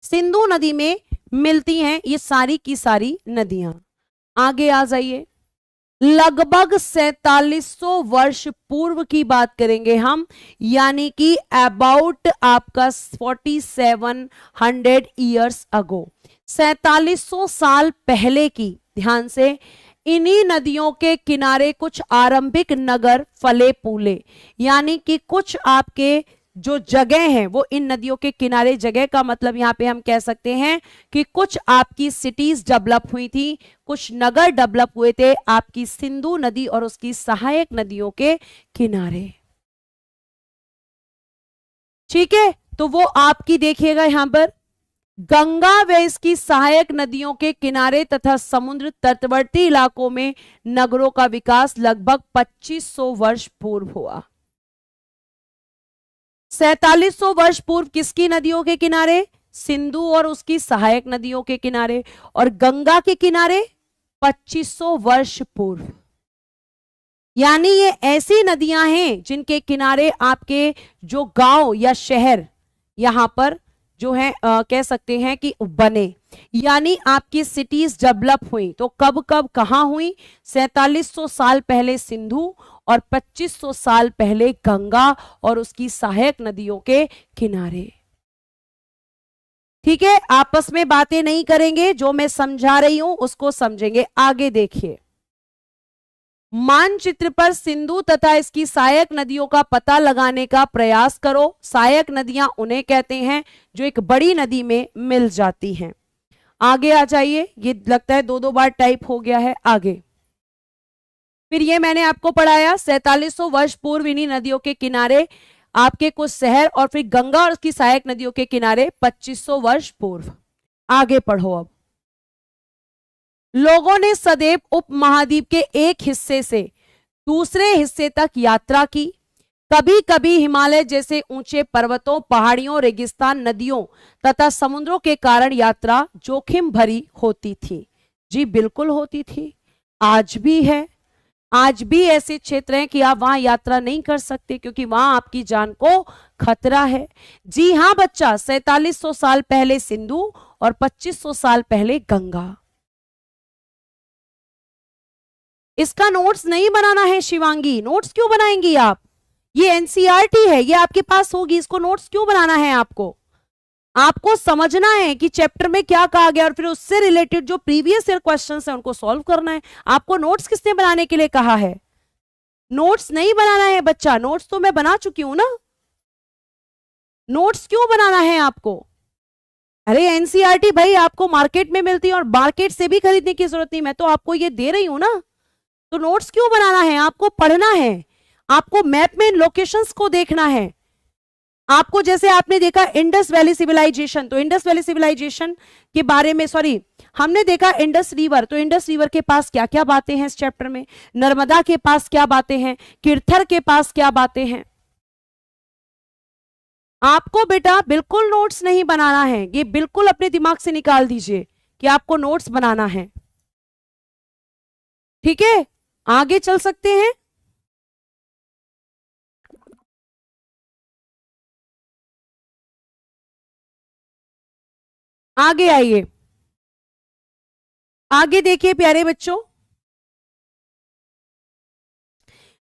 सिंधु नदी में मिलती हैं ये सारी की सारी नदियां। आगे आ जाइए, लगभग 4700 वर्ष पूर्व की बात करेंगे हम, यानी कि अबाउट आपका 4700 ईयर्स अगो, 4700 साल पहले की, ध्यान से, इन्हीं नदियों के किनारे कुछ आरंभिक नगर फले फूले, यानी कि कुछ आपके जो जगह हैं वो इन नदियों के किनारे, जगह का मतलब यहां पे हम कह सकते हैं कि कुछ आपकी सिटीज डेवलप हुई थी, कुछ नगर डेवलप हुए थे आपकी सिंधु नदी और उसकी सहायक नदियों के किनारे। ठीक है, तो वो आपकी देखिएगा यहां पर गंगा व इसकी सहायक नदियों के किनारे तथा समुद्र तटवर्ती इलाकों में नगरों का विकास लगभग 2500 वर्ष पूर्व हुआ। 4700 वर्ष पूर्व किसकी नदियों के किनारे? सिंधु और उसकी सहायक नदियों के किनारे, और गंगा के किनारे 2500 वर्ष पूर्व। यानी ये ऐसी नदियां हैं जिनके किनारे आपके जो गांव या शहर यहां पर जो है कह सकते हैं कि बने, यानी आपकी सिटीज डेवलप हुई। तो कब कब कहां हुई? 4700 साल पहले सिंधु और 2500 साल पहले गंगा और उसकी सहायक नदियों के किनारे। ठीक है, आपस में बातें नहीं करेंगे, जो मैं समझा रही हूं उसको समझेंगे। आगे देखिए, मानचित्र पर सिंधु तथा इसकी सहायक नदियों का पता लगाने का प्रयास करो। सहायक नदियां उन्हें कहते हैं जो एक बड़ी नदी में मिल जाती हैं। आगे आ जाइए, ये लगता है दो दो बार टाइप हो गया है। आगे फिर ये मैंने आपको पढ़ाया 4700 वर्ष पूर्व इन्हीं नदियों के किनारे आपके कुछ शहर, और फिर गंगा और उसकी सहायक नदियों के किनारे 2500 वर्ष पूर्व। आगे पढ़ो। अब लोगों ने सदैव उपमहाद्वीप के एक हिस्से से दूसरे हिस्से तक यात्रा की। कभी कभी हिमालय जैसे ऊंचे पर्वतों, पहाड़ियों, रेगिस्तान, नदियों तथा समुद्रों के कारण यात्रा जोखिम भरी होती थी। जी बिल्कुल होती थी, आज भी है। आज भी ऐसे क्षेत्र हैं कि आप वहां यात्रा नहीं कर सकते क्योंकि वहां आपकी जान को खतरा है। जी हां बच्चा, 4700 साल पहले सिंधु और 2500 साल पहले गंगा। इसका नोट्स नहीं बनाना है शिवांगी, नोट्स क्यों बनाएंगी आप? ये एनसीईआरटी है, ये आपके पास होगी, इसको नोट्स क्यों बनाना है? आपको समझना है कि चैप्टर में क्या कहा गया और फिर उससे रिलेटेड जो प्रीवियस ईयर क्वेश्चंस हैं उनको सॉल्व करना है। आपको नोट्स किसने बनाने के लिए कहा है? नोट्स नहीं बनाना है बच्चा, नोट्स तो मैं बना चुकी हूं ना। नोट्स क्यों बनाना है आपको? अरे एनसीईआरटी भाई आपको मार्केट में मिलती है और मार्केट से भी खरीदने की जरूरत नहीं, मैं तो आपको ये दे रही हूं ना। तो नोट्स क्यों बनाना है? आपको पढ़ना है, आपको मैप में लोकेशंस को देखना है। आपको जैसे आपने देखा इंडस वैली सिविलाइजेशन, तो इंडस वैली सिविलाइजेशन के बारे में हमने देखा इंडस रिवर, तो इंडस रिवर के पास क्या क्या बातें हैं इस चैप्टर में, नर्मदा के पास क्या बातें हैं, किरथर के पास क्या बातें हैं। आपको बेटा बिल्कुल नोट्स नहीं बनाना है, ये बिल्कुल अपने दिमाग से निकाल दीजिए कि आपको नोट्स बनाना है। ठीक है, आगे चल सकते हैं। आगे आइए, आगे देखिए प्यारे बच्चों।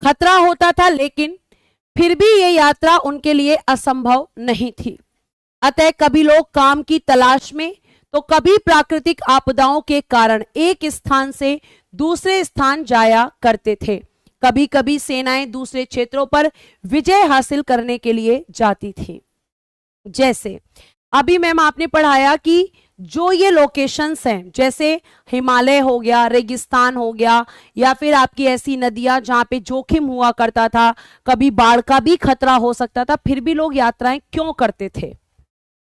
खतरा होता था लेकिन फिर भी ये यात्रा उनके लिए असंभव नहीं थी। अतः कभी लोग काम की तलाश में तो कभी प्राकृतिक आपदाओं के कारण एक स्थान से दूसरे स्थान जाया करते थे। कभी कभी सेनाएं दूसरे क्षेत्रों पर विजय हासिल करने के लिए जाती थी। जैसे अभी मैम आपने पढ़ाया कि जो ये लोकेशंस हैं जैसे हिमालय हो गया, रेगिस्तान हो गया, या फिर आपकी ऐसी नदियां जहां पे जोखिम हुआ करता था, कभी बाढ़ का भी खतरा हो सकता था, फिर भी लोग यात्राएं क्यों करते थे?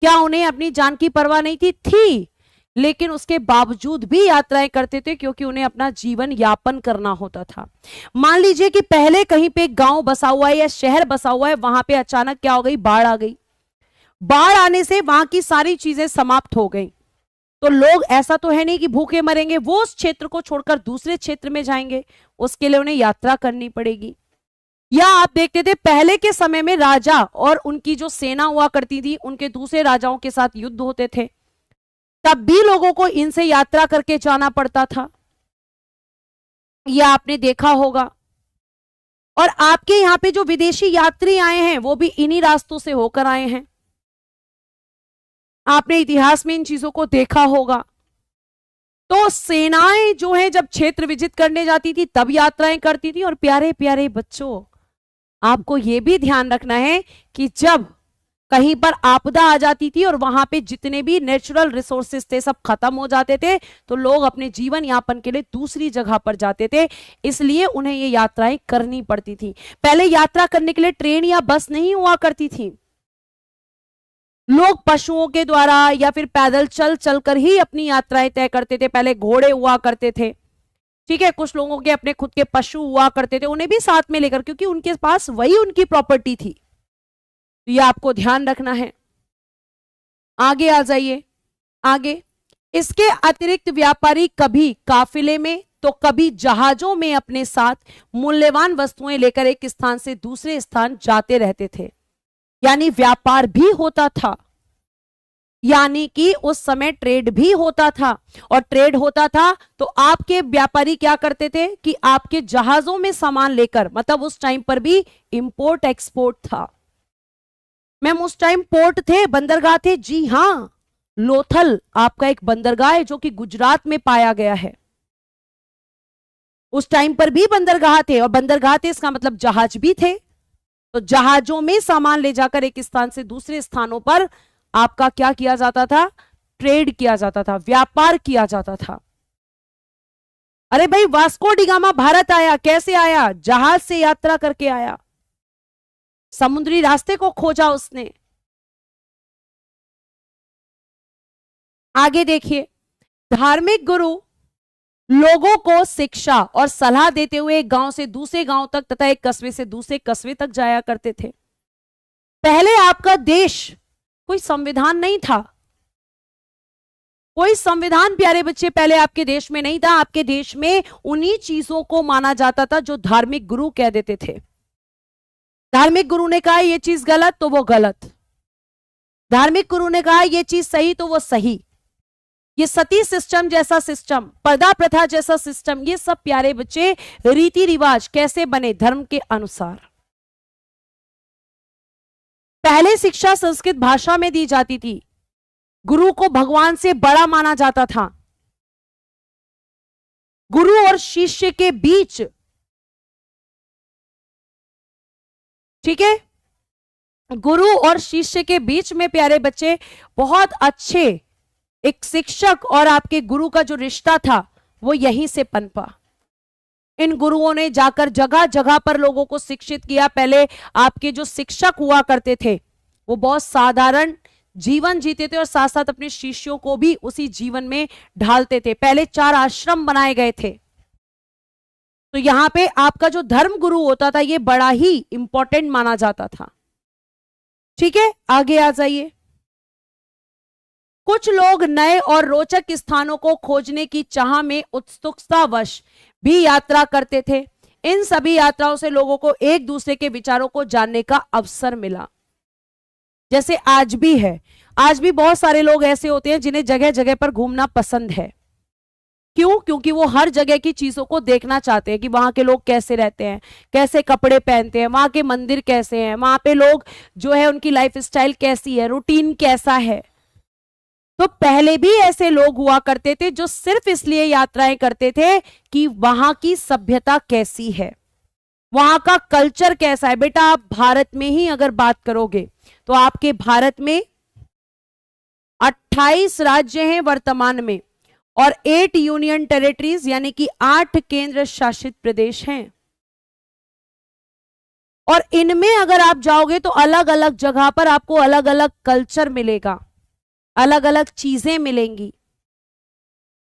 क्या उन्हें अपनी जान की परवाह नहीं थी? लेकिन उसके बावजूद भी यात्राएं करते थे क्योंकि उन्हें अपना जीवन यापन करना होता था। मान लीजिए कि पहले कहीं पे गांव बसा हुआ है या शहर बसा हुआ है, वहां पे अचानक क्या हो गई? बाढ़ आ गई। बाढ़ आने से वहां की सारी चीजें समाप्त हो गई, तो लोग ऐसा तो है नहीं कि भूखे मरेंगे, वो उस क्षेत्र को छोड़कर दूसरे क्षेत्र में जाएंगे, उसके लिए उन्हें यात्रा करनी पड़ेगी। या आप देखते थे पहले के समय में राजा और उनकी जो सेना हुआ करती थी, उनके दूसरे राजाओं के साथ युद्ध होते थे, तब भी लोगों को इनसे यात्रा करके जाना पड़ता था, यह आपने देखा होगा। और आपके यहां पे जो विदेशी यात्री आए हैं वो भी इन्हीं रास्तों से होकर आए हैं। आपने इतिहास में इन चीजों को देखा होगा। तो सेनाएं जो है जब क्षेत्र विजित करने जाती थी तब यात्राएं करती थी। और प्यारे प्यारे बच्चों, आपको यह भी ध्यान रखना है कि जब कहीं पर आपदा आ जाती थी और वहां पे जितने भी नेचुरल रिसोर्सेस थे सब खत्म हो जाते थे, तो लोग अपने जीवन यापन के लिए दूसरी जगह पर जाते थे, इसलिए उन्हें ये यात्राएं करनी पड़ती थी। पहले यात्रा करने के लिए ट्रेन या बस नहीं हुआ करती थी, लोग पशुओं के द्वारा या फिर पैदल चल चलकर ही अपनी यात्राएं तय करते थे। पहले घोड़े हुआ करते थे, ठीक है, कुछ लोगों के अपने खुद के पशु हुआ करते थे, उन्हें भी साथ में लेकर, क्योंकि उनके पास वही उनकी प्रॉपर्टी थी। तो ये आपको ध्यान रखना है। आगे आ जाइए, आगे इसके अतिरिक्त व्यापारी कभी काफिले में तो कभी जहाजों में अपने साथ मूल्यवान वस्तुएं लेकर एक स्थान से दूसरे स्थान जाते रहते थे। यानी व्यापार भी होता था, यानी कि उस समय ट्रेड भी होता था। और ट्रेड होता था तो आपके व्यापारी क्या करते थे कि आपके जहाजों में सामान लेकर, मतलब उस टाइम पर भी इंपोर्ट एक्सपोर्ट था मैम, उस टाइम पोर्ट थे, बंदरगाह थे। जी हां, लोथल आपका एक बंदरगाह है जो कि गुजरात में पाया गया है। उस टाइम पर भी बंदरगाह थे, और बंदरगाह थे इसका मतलब जहाज भी थे। तो जहाजों में सामान ले जाकर एक स्थान से दूसरे स्थानों पर आपका क्या किया जाता था? ट्रेड किया जाता था, व्यापार किया जाता था। अरे भाई, वास्को डी गामा भारत आया, कैसे आया? जहाज से यात्रा करके आया, समुद्री रास्ते को खोजा उसने। आगे देखिए, धार्मिक गुरु लोगों को शिक्षा और सलाह देते हुए एक गांव से दूसरे गांव तक तथा एक कस्बे से दूसरे कस्बे तक जाया करते थे। पहले आपका देश कोई संविधान नहीं था, कोई संविधान प्यारे बच्चे पहले आपके देश में नहीं था। आपके देश में उन्हीं चीजों को माना जाता था जो धार्मिक गुरु कह देते थे। धार्मिक गुरु ने कहा ये चीज गलत तो वो गलत, धार्मिक गुरु ने कहा ये चीज सही तो वो सही। ये सती सिस्टम जैसा सिस्टम, पर्दा प्रथा जैसा सिस्टम, ये सब प्यारे बच्चे रीति रिवाज कैसे बने? धर्म के अनुसार। पहले शिक्षा संस्कृत भाषा में दी जाती थी, गुरु को भगवान से बड़ा माना जाता था। गुरु और शिष्य के बीच, ठीक है, गुरु और शिष्य के बीच में प्यारे बच्चे बहुत अच्छे एक शिक्षक और आपके गुरु का जो रिश्ता था वो यहीं से पनपा। इन गुरुओं ने जाकर जगह जगह पर लोगों को शिक्षित किया। पहले आपके जो शिक्षक हुआ करते थे वो बहुत साधारण जीवन जीते थे और साथ साथ अपने शिष्यों को भी उसी जीवन में ढालते थे। पहले 4 आश्रम बनाए गए थे। तो यहां पे आपका जो धर्म गुरु होता था ये बड़ा ही इंपॉर्टेंट माना जाता था। ठीक है, आगे आ जाइए। कुछ लोग नए और रोचक स्थानों को खोजने की चाह में उत्सुकतावश भी यात्रा करते थे। इन सभी यात्राओं से लोगों को एक दूसरे के विचारों को जानने का अवसर मिला। जैसे आज भी है, आज भी बहुत सारे लोग ऐसे होते हैं जिन्हें जगह जगह पर घूमना पसंद है। क्यों? क्योंकि वो हर जगह की चीजों को देखना चाहते हैं कि वहां के लोग कैसे रहते हैं, कैसे कपड़े पहनते हैं, वहां के मंदिर कैसे हैं, वहां पे लोग जो है उनकी लाइफस्टाइल कैसी है, रूटीन कैसा है। तो पहले भी ऐसे लोग हुआ करते थे जो सिर्फ इसलिए यात्राएं करते थे कि वहां की सभ्यता कैसी है, वहां का कल्चर कैसा है। बेटा आप भारत में ही अगर बात करोगे तो आपके भारत में 28 राज्य हैं वर्तमान में और 8 यूनियन टेरिटरीज यानी कि 8 केंद्र शासित प्रदेश हैं। और इनमें अगर आप जाओगे तो अलग अलग जगह पर आपको अलग अलग कल्चर मिलेगा, अलग अलग चीजें मिलेंगी।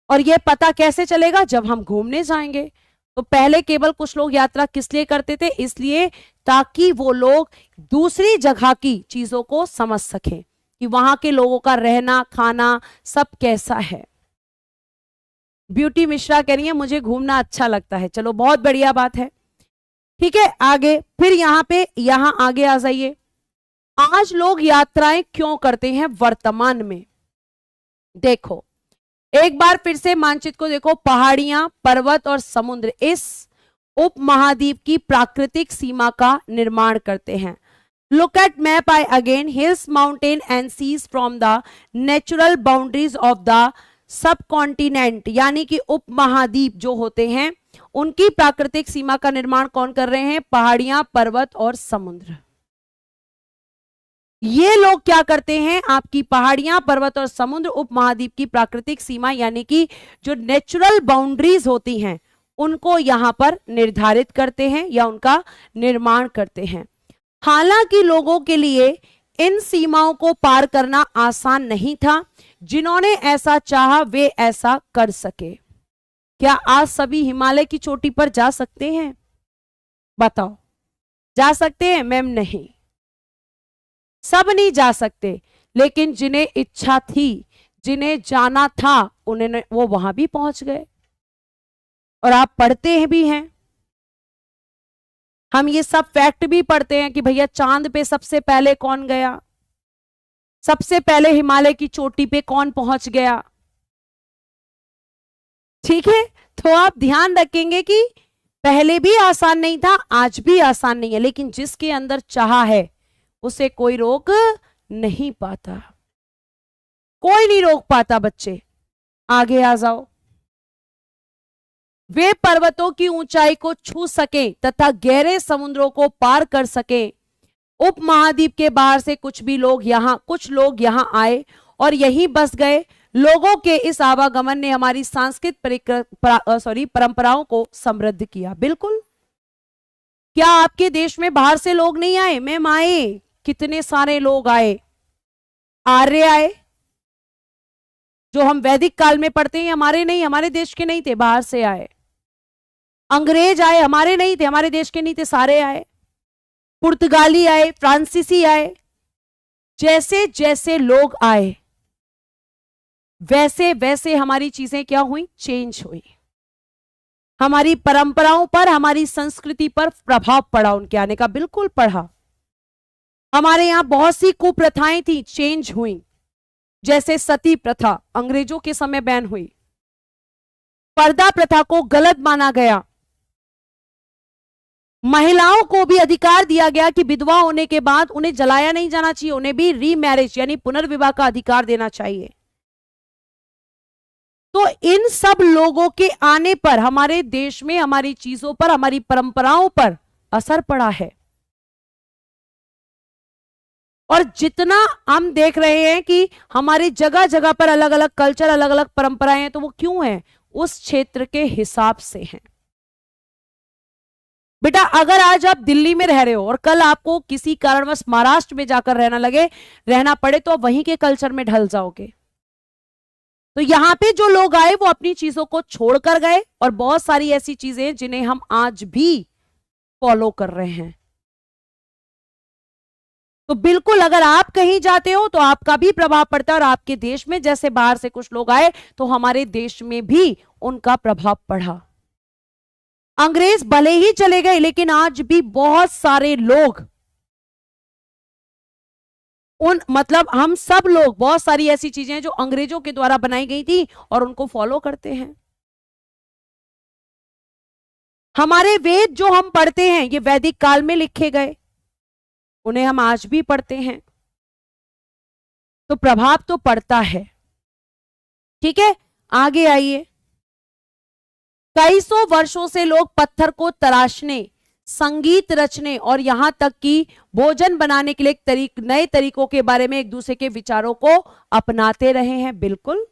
और यह पता कैसे चलेगा? जब हम घूमने जाएंगे। तो पहले केवल कुछ लोग यात्रा किस लिए करते थे? इसलिए ताकि वो लोग दूसरी जगह की चीजों को समझ सकें कि वहां के लोगों का रहना खाना सब कैसा है। ब्यूटी मिश्रा कह रही है मुझे घूमना अच्छा लगता है। चलो बहुत बढ़िया बात है। ठीक है, आगे फिर यहां आगे आ जाइए। आज लोग यात्राएं क्यों करते हैं वर्तमान में? देखो एक बार फिर से मानचित्र को देखो। पहाड़ियां, पर्वत और समुद्र इस उपमहाद्वीप की प्राकृतिक सीमा का निर्माण करते हैं। Look at map I again. Hills, mountain and seas from the natural boundaries of the subcontinent, यानी कि उपमहाद्वीप जो होते हैं उनकी प्राकृतिक सीमा का निर्माण कौन कर रहे हैं? पहाड़ियां, पर्वत और समुद्र। ये लोग क्या करते हैं? आपकी पहाड़ियां, पर्वत और समुद्र उपमहाद्वीप की प्राकृतिक सीमा यानी कि जो नेचुरल बाउंड्रीज होती हैं उनको यहां पर निर्धारित करते हैं या उनका निर्माण करते हैं। हालांकि लोगों के लिए इन सीमाओं को पार करना आसान नहीं था। जिन्होंने ऐसा चाहा वे ऐसा कर सके। क्या आज सभी हिमालय की चोटी पर जा सकते हैं? बताओ, जा सकते हैं? मैम नहीं, सब नहीं जा सकते। लेकिन जिन्हें इच्छा थी, जिन्हें जाना था उन्हें वो वहां भी पहुंच गए। और आप पढ़ते हैं भी हैं, हम ये सब फैक्ट भी पढ़ते हैं कि भैया चांद पे सबसे पहले कौन गया, सबसे पहले हिमालय की चोटी पे कौन पहुंच गया। ठीक है, तो आप ध्यान रखेंगे कि पहले भी आसान नहीं था, आज भी आसान नहीं है, लेकिन जिसके अंदर चाह है उसे कोई रोक नहीं पाता, कोई नहीं रोक पाता। बच्चे आगे आ जाओ। वे पर्वतों की ऊंचाई को छू सके तथा गहरे समुद्रों को पार कर सके। उपमहाद्वीप के बाहर से कुछ लोग यहां आए और यहीं बस गए। लोगों के इस आवागमन ने हमारी सांस्कृतिक परंपराओं को समृद्ध किया। बिल्कुल, क्या आपके देश में बाहर से लोग नहीं आए? मैम आए, कितने सारे लोग आए। आर्य आए, जो हम वैदिक काल में पढ़ते हैं, हमारे देश के नहीं थे, बाहर से आए। अंग्रेज आए, हमारे नहीं थे, हमारे देश के नहीं थे, सारे आए। पुर्तगाली आए, फ्रांसीसी आए। जैसे जैसे लोग आए वैसे वैसे हमारी चीजें क्या हुई? चेंज हुई। हमारी परंपराओं पर, हमारी संस्कृति पर प्रभाव पड़ा उनके आने का, बिल्कुल पड़ा। हमारे यहां बहुत सी कुप्रथाएं थी, चेंज हुई। जैसे सती प्रथा अंग्रेजों के समय बैन हुई। पर्दा प्रथा को गलत माना गया। महिलाओं को भी अधिकार दिया गया कि विधवा होने के बाद उन्हें जलाया नहीं जाना चाहिए, उन्हें भी रीमैरिज यानी पुनर्विवाह का अधिकार देना चाहिए। तो इन सब लोगों के आने पर हमारे देश में हमारी चीजों पर, हमारी परंपराओं पर असर पड़ा है। और जितना हम देख रहे हैं कि हमारी जगह जगह पर अलग अलग कल्चर, अलग अलग परंपराएं हैं, तो वो क्यों हैं? उस क्षेत्र के हिसाब से हैं। बेटा अगर आज आप दिल्ली में रह रहे हो और कल आपको किसी कारणवश महाराष्ट्र में जाकर रहना पड़े, तो आप वहीं के कल्चर में ढल जाओगे। तो यहां पे जो लोग आए वो अपनी चीजों को छोड़कर गए, और बहुत सारी ऐसी चीजें जिन्हें हम आज भी फॉलो कर रहे हैं। तो बिल्कुल अगर आप कहीं जाते हो तो आपका भी प्रभाव पड़ता है, और आपके देश में जैसे बाहर से कुछ लोग आए तो हमारे देश में भी उनका प्रभाव पड़ा। अंग्रेज भले ही चले गए, लेकिन आज भी बहुत सारे लोग हम सब लोग, बहुत सारी ऐसी चीजें हैं जो अंग्रेजों के द्वारा बनाई गई थी और उनको फॉलो करते हैं। हमारे वेद जो हम पढ़ते हैं ये वैदिक काल में लिखे गए, उन्हें हम आज भी पढ़ते हैं, तो प्रभाव तो पड़ता है। ठीक है, आगे आइए। कई सौ वर्षों से लोग पत्थर को तराशने, संगीत रचने और यहां तक कि भोजन बनाने के लिए नए तरीकों के बारे में एक दूसरे के विचारों को अपनाते रहे हैं। बिल्कुल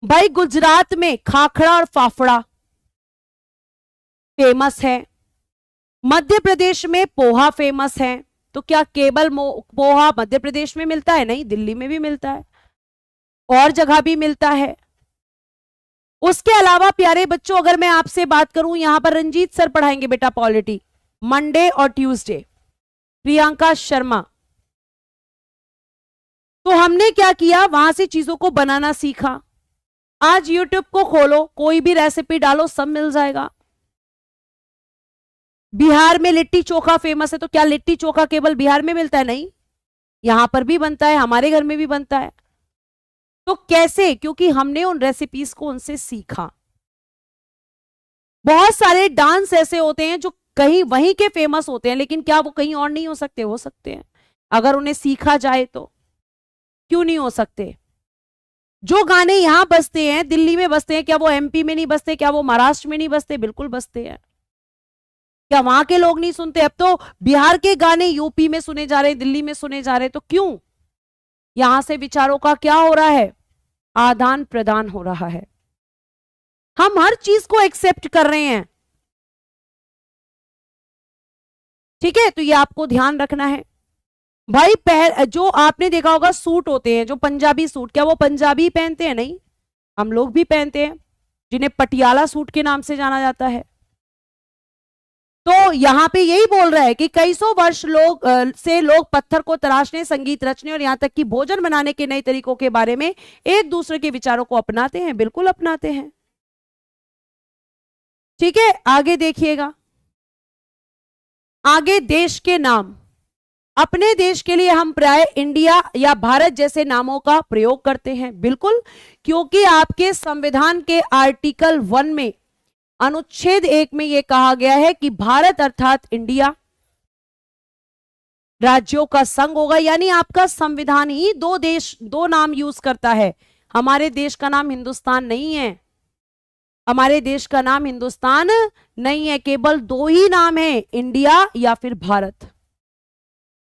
भाई, गुजरात में खाखड़ा और फाफड़ा फेमस है, मध्य प्रदेश में पोहा फेमस है। तो क्या केवल पोहा मध्य प्रदेश में मिलता है? नहीं, दिल्ली में भी मिलता है, और जगह भी मिलता है। उसके अलावा प्यारे बच्चों, अगर मैं आपसे बात करूं, यहां पर रंजीत सर पढ़ाएंगे बेटा पॉलिटी, मंडे और ट्यूसडे, प्रियंका शर्मा। तो हमने क्या किया, वहां से चीजों को बनाना सीखा। आज यूट्यूब को खोलो, कोई भी रेसिपी डालो, सब मिल जाएगा। बिहार में लिट्टी चोखा फेमस है, तो क्या लिट्टी चोखा केवल बिहार में मिलता है? नहीं, यहां पर भी बनता है, हमारे घर में भी बनता है। तो कैसे? क्योंकि हमने उन रेसिपीज को उनसे सीखा। बहुत सारे डांस ऐसे होते हैं जो कहीं वहीं के फेमस होते हैं, लेकिन क्या वो कहीं और नहीं हो सकते? हो सकते हैं, अगर उन्हें सीखा जाए तो। क्यों नहीं हो सकते? जो गाने यहां बजते हैं, दिल्ली में बजते हैं, क्या वो एमपी में नहीं बजते? क्या वो महाराष्ट्र में नहीं बजते? बिल्कुल बजते हैं। क्या वहां के लोग नहीं सुनते? अब तो बिहार के गाने यूपी में सुने जा रहे हैं, दिल्ली में सुने जा रहे हैं। तो क्यों? यहां से विचारों का क्या हो रहा है? आदान प्रदान हो रहा है। हम हर चीज को एक्सेप्ट कर रहे हैं। ठीक है, तो ये आपको ध्यान रखना है भाई। जो आपने देखा होगा सूट होते हैं, जो पंजाबी सूट, क्या वो पंजाबी पहनते हैं? नहीं, हम लोग भी पहनते हैं, जिन्हें पटियाला सूट के नाम से जाना जाता है। तो यहां पे यही बोल रहा है कि कई सौ वर्ष से लोग पत्थर को तराशने, संगीत रचने और यहां तक कि भोजन बनाने के नए तरीकों के बारे में एक दूसरे के विचारों को अपनाते हैं। बिल्कुल अपनाते हैं। ठीक है, आगे देखिएगा। आगे देश के नाम। अपने देश के लिए हम प्राय इंडिया या भारत जैसे नामों का प्रयोग करते हैं। बिल्कुल, क्योंकि आपके संविधान के आर्टिकल 1 में अनुच्छेद 1 में यह कहा गया है कि भारत अर्थात इंडिया राज्यों का संघ होगा, यानी आपका संविधान ही दो नाम यूज करता है। हमारे देश का नाम हिंदुस्तान नहीं है, हमारे देश का नाम हिंदुस्तान नहीं है, केवल दो ही नाम है, इंडिया या फिर भारत।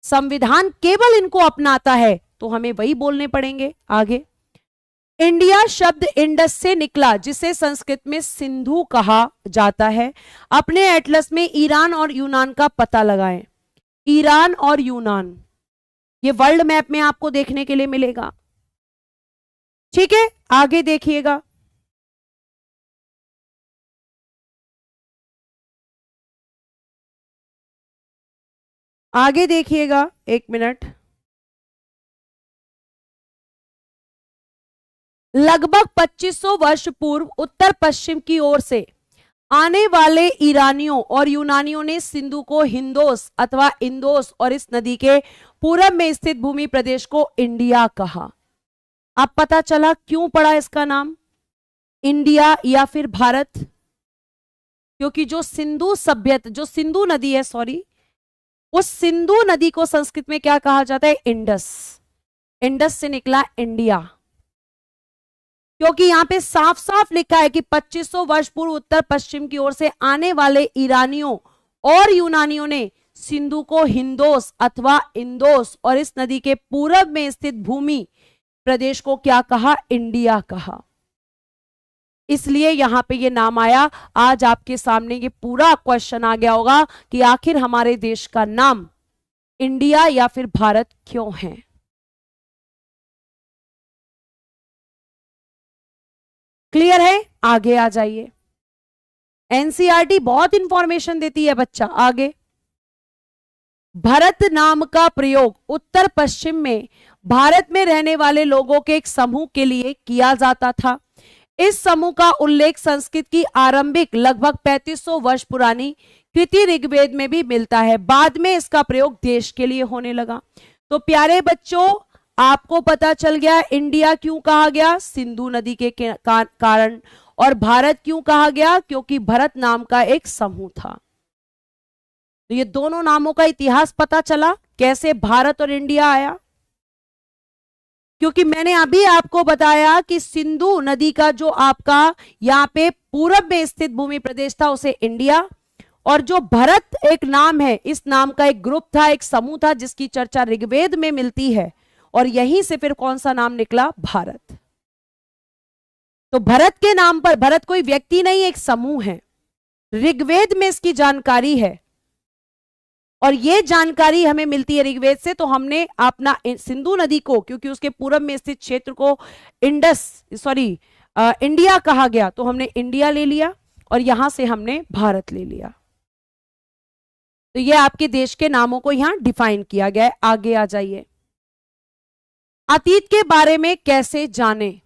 संविधान केवल इनको अपनाता है, तो हमें वही बोलने पड़ेंगे। आगे, इंडिया शब्द इंडस से निकला, जिसे संस्कृत में सिंधु कहा जाता है। अपने एटलस में ईरान और यूनान का पता लगाएं। ईरान और यूनान, ये वर्ल्ड मैप में आपको देखने के लिए मिलेगा। ठीक है, आगे देखिएगा। आगे देखिएगा, एक मिनट। लगभग 2500 वर्ष पूर्व उत्तर पश्चिम की ओर से आने वाले ईरानियों और यूनानियों ने सिंधु को हिंदोस अथवा इंदोस और इस नदी के पूरब में स्थित भूमि प्रदेश को इंडिया कहा। अब पता चला क्यों पड़ा इसका नाम इंडिया या फिर भारत, क्योंकि जो सिंधु सभ्यता, जो सिंधु नदी है, सॉरी, उस सिंधु नदी को संस्कृत में क्या कहा जाता है? इंडस। इंडस से निकला इंडिया, क्योंकि यहां पे साफ साफ लिखा है कि 2500 वर्ष पूर्व उत्तर पश्चिम की ओर से आने वाले ईरानियों और यूनानियों ने सिंधु को हिंदोस अथवा इंदोस और इस नदी के पूरब में स्थित भूमि प्रदेश को क्या कहा? इंडिया कहा। इसलिए यहां पे ये नाम आया। आज आपके सामने ये पूरा क्वेश्चन आ गया होगा कि आखिर हमारे देश का नाम इंडिया या फिर भारत क्यों है। क्लियर है? आगे आ जाइए। एनसीईआरटी बहुत इंफॉर्मेशन देती है बच्चा। आगे, भरत नाम का प्रयोग उत्तर पश्चिम में भारत में रहने वाले लोगों के एक समूह के लिए किया जाता था। इस समूह का उल्लेख संस्कृत की आरंभिक लगभग 3500 वर्ष पुरानी कृति ऋग्वेद में भी मिलता है। बाद में इसका प्रयोग देश के लिए होने लगा। तो प्यारे बच्चों, आपको पता चल गया इंडिया क्यों कहा गया? सिंधु नदी के कारण। और भारत क्यों कहा गया? क्योंकि भरत नाम का एक समूह था। तो ये दोनों नामों का इतिहास पता चला, कैसे भारत और इंडिया आया। क्योंकि मैंने अभी आपको बताया कि सिंधु नदी का जो आपका यहां पे पूरब में स्थित भूमि प्रदेश था उसे इंडिया, और जो भरत एक नाम है, इस नाम का एक ग्रुप था, एक समूह था जिसकी चर्चा ऋग्वेद में मिलती है, और यहीं से फिर कौन सा नाम निकला? भारत। तो भरत के नाम पर, भरत कोई व्यक्ति नहीं, एक समूह है। ऋग्वेद में इसकी जानकारी है, और यह जानकारी हमें मिलती है ऋग्वेद से। तो हमने अपना सिंधु नदी को, क्योंकि उसके पूरब में स्थित क्षेत्र को इंडिया कहा गया, तो हमने इंडिया ले लिया और यहां से हमने भारत ले लिया। तो ये आपके देश के नामों को यहां डिफाइन किया गया है। आगे आ जाइए। अतीत के बारे में कैसे जाने?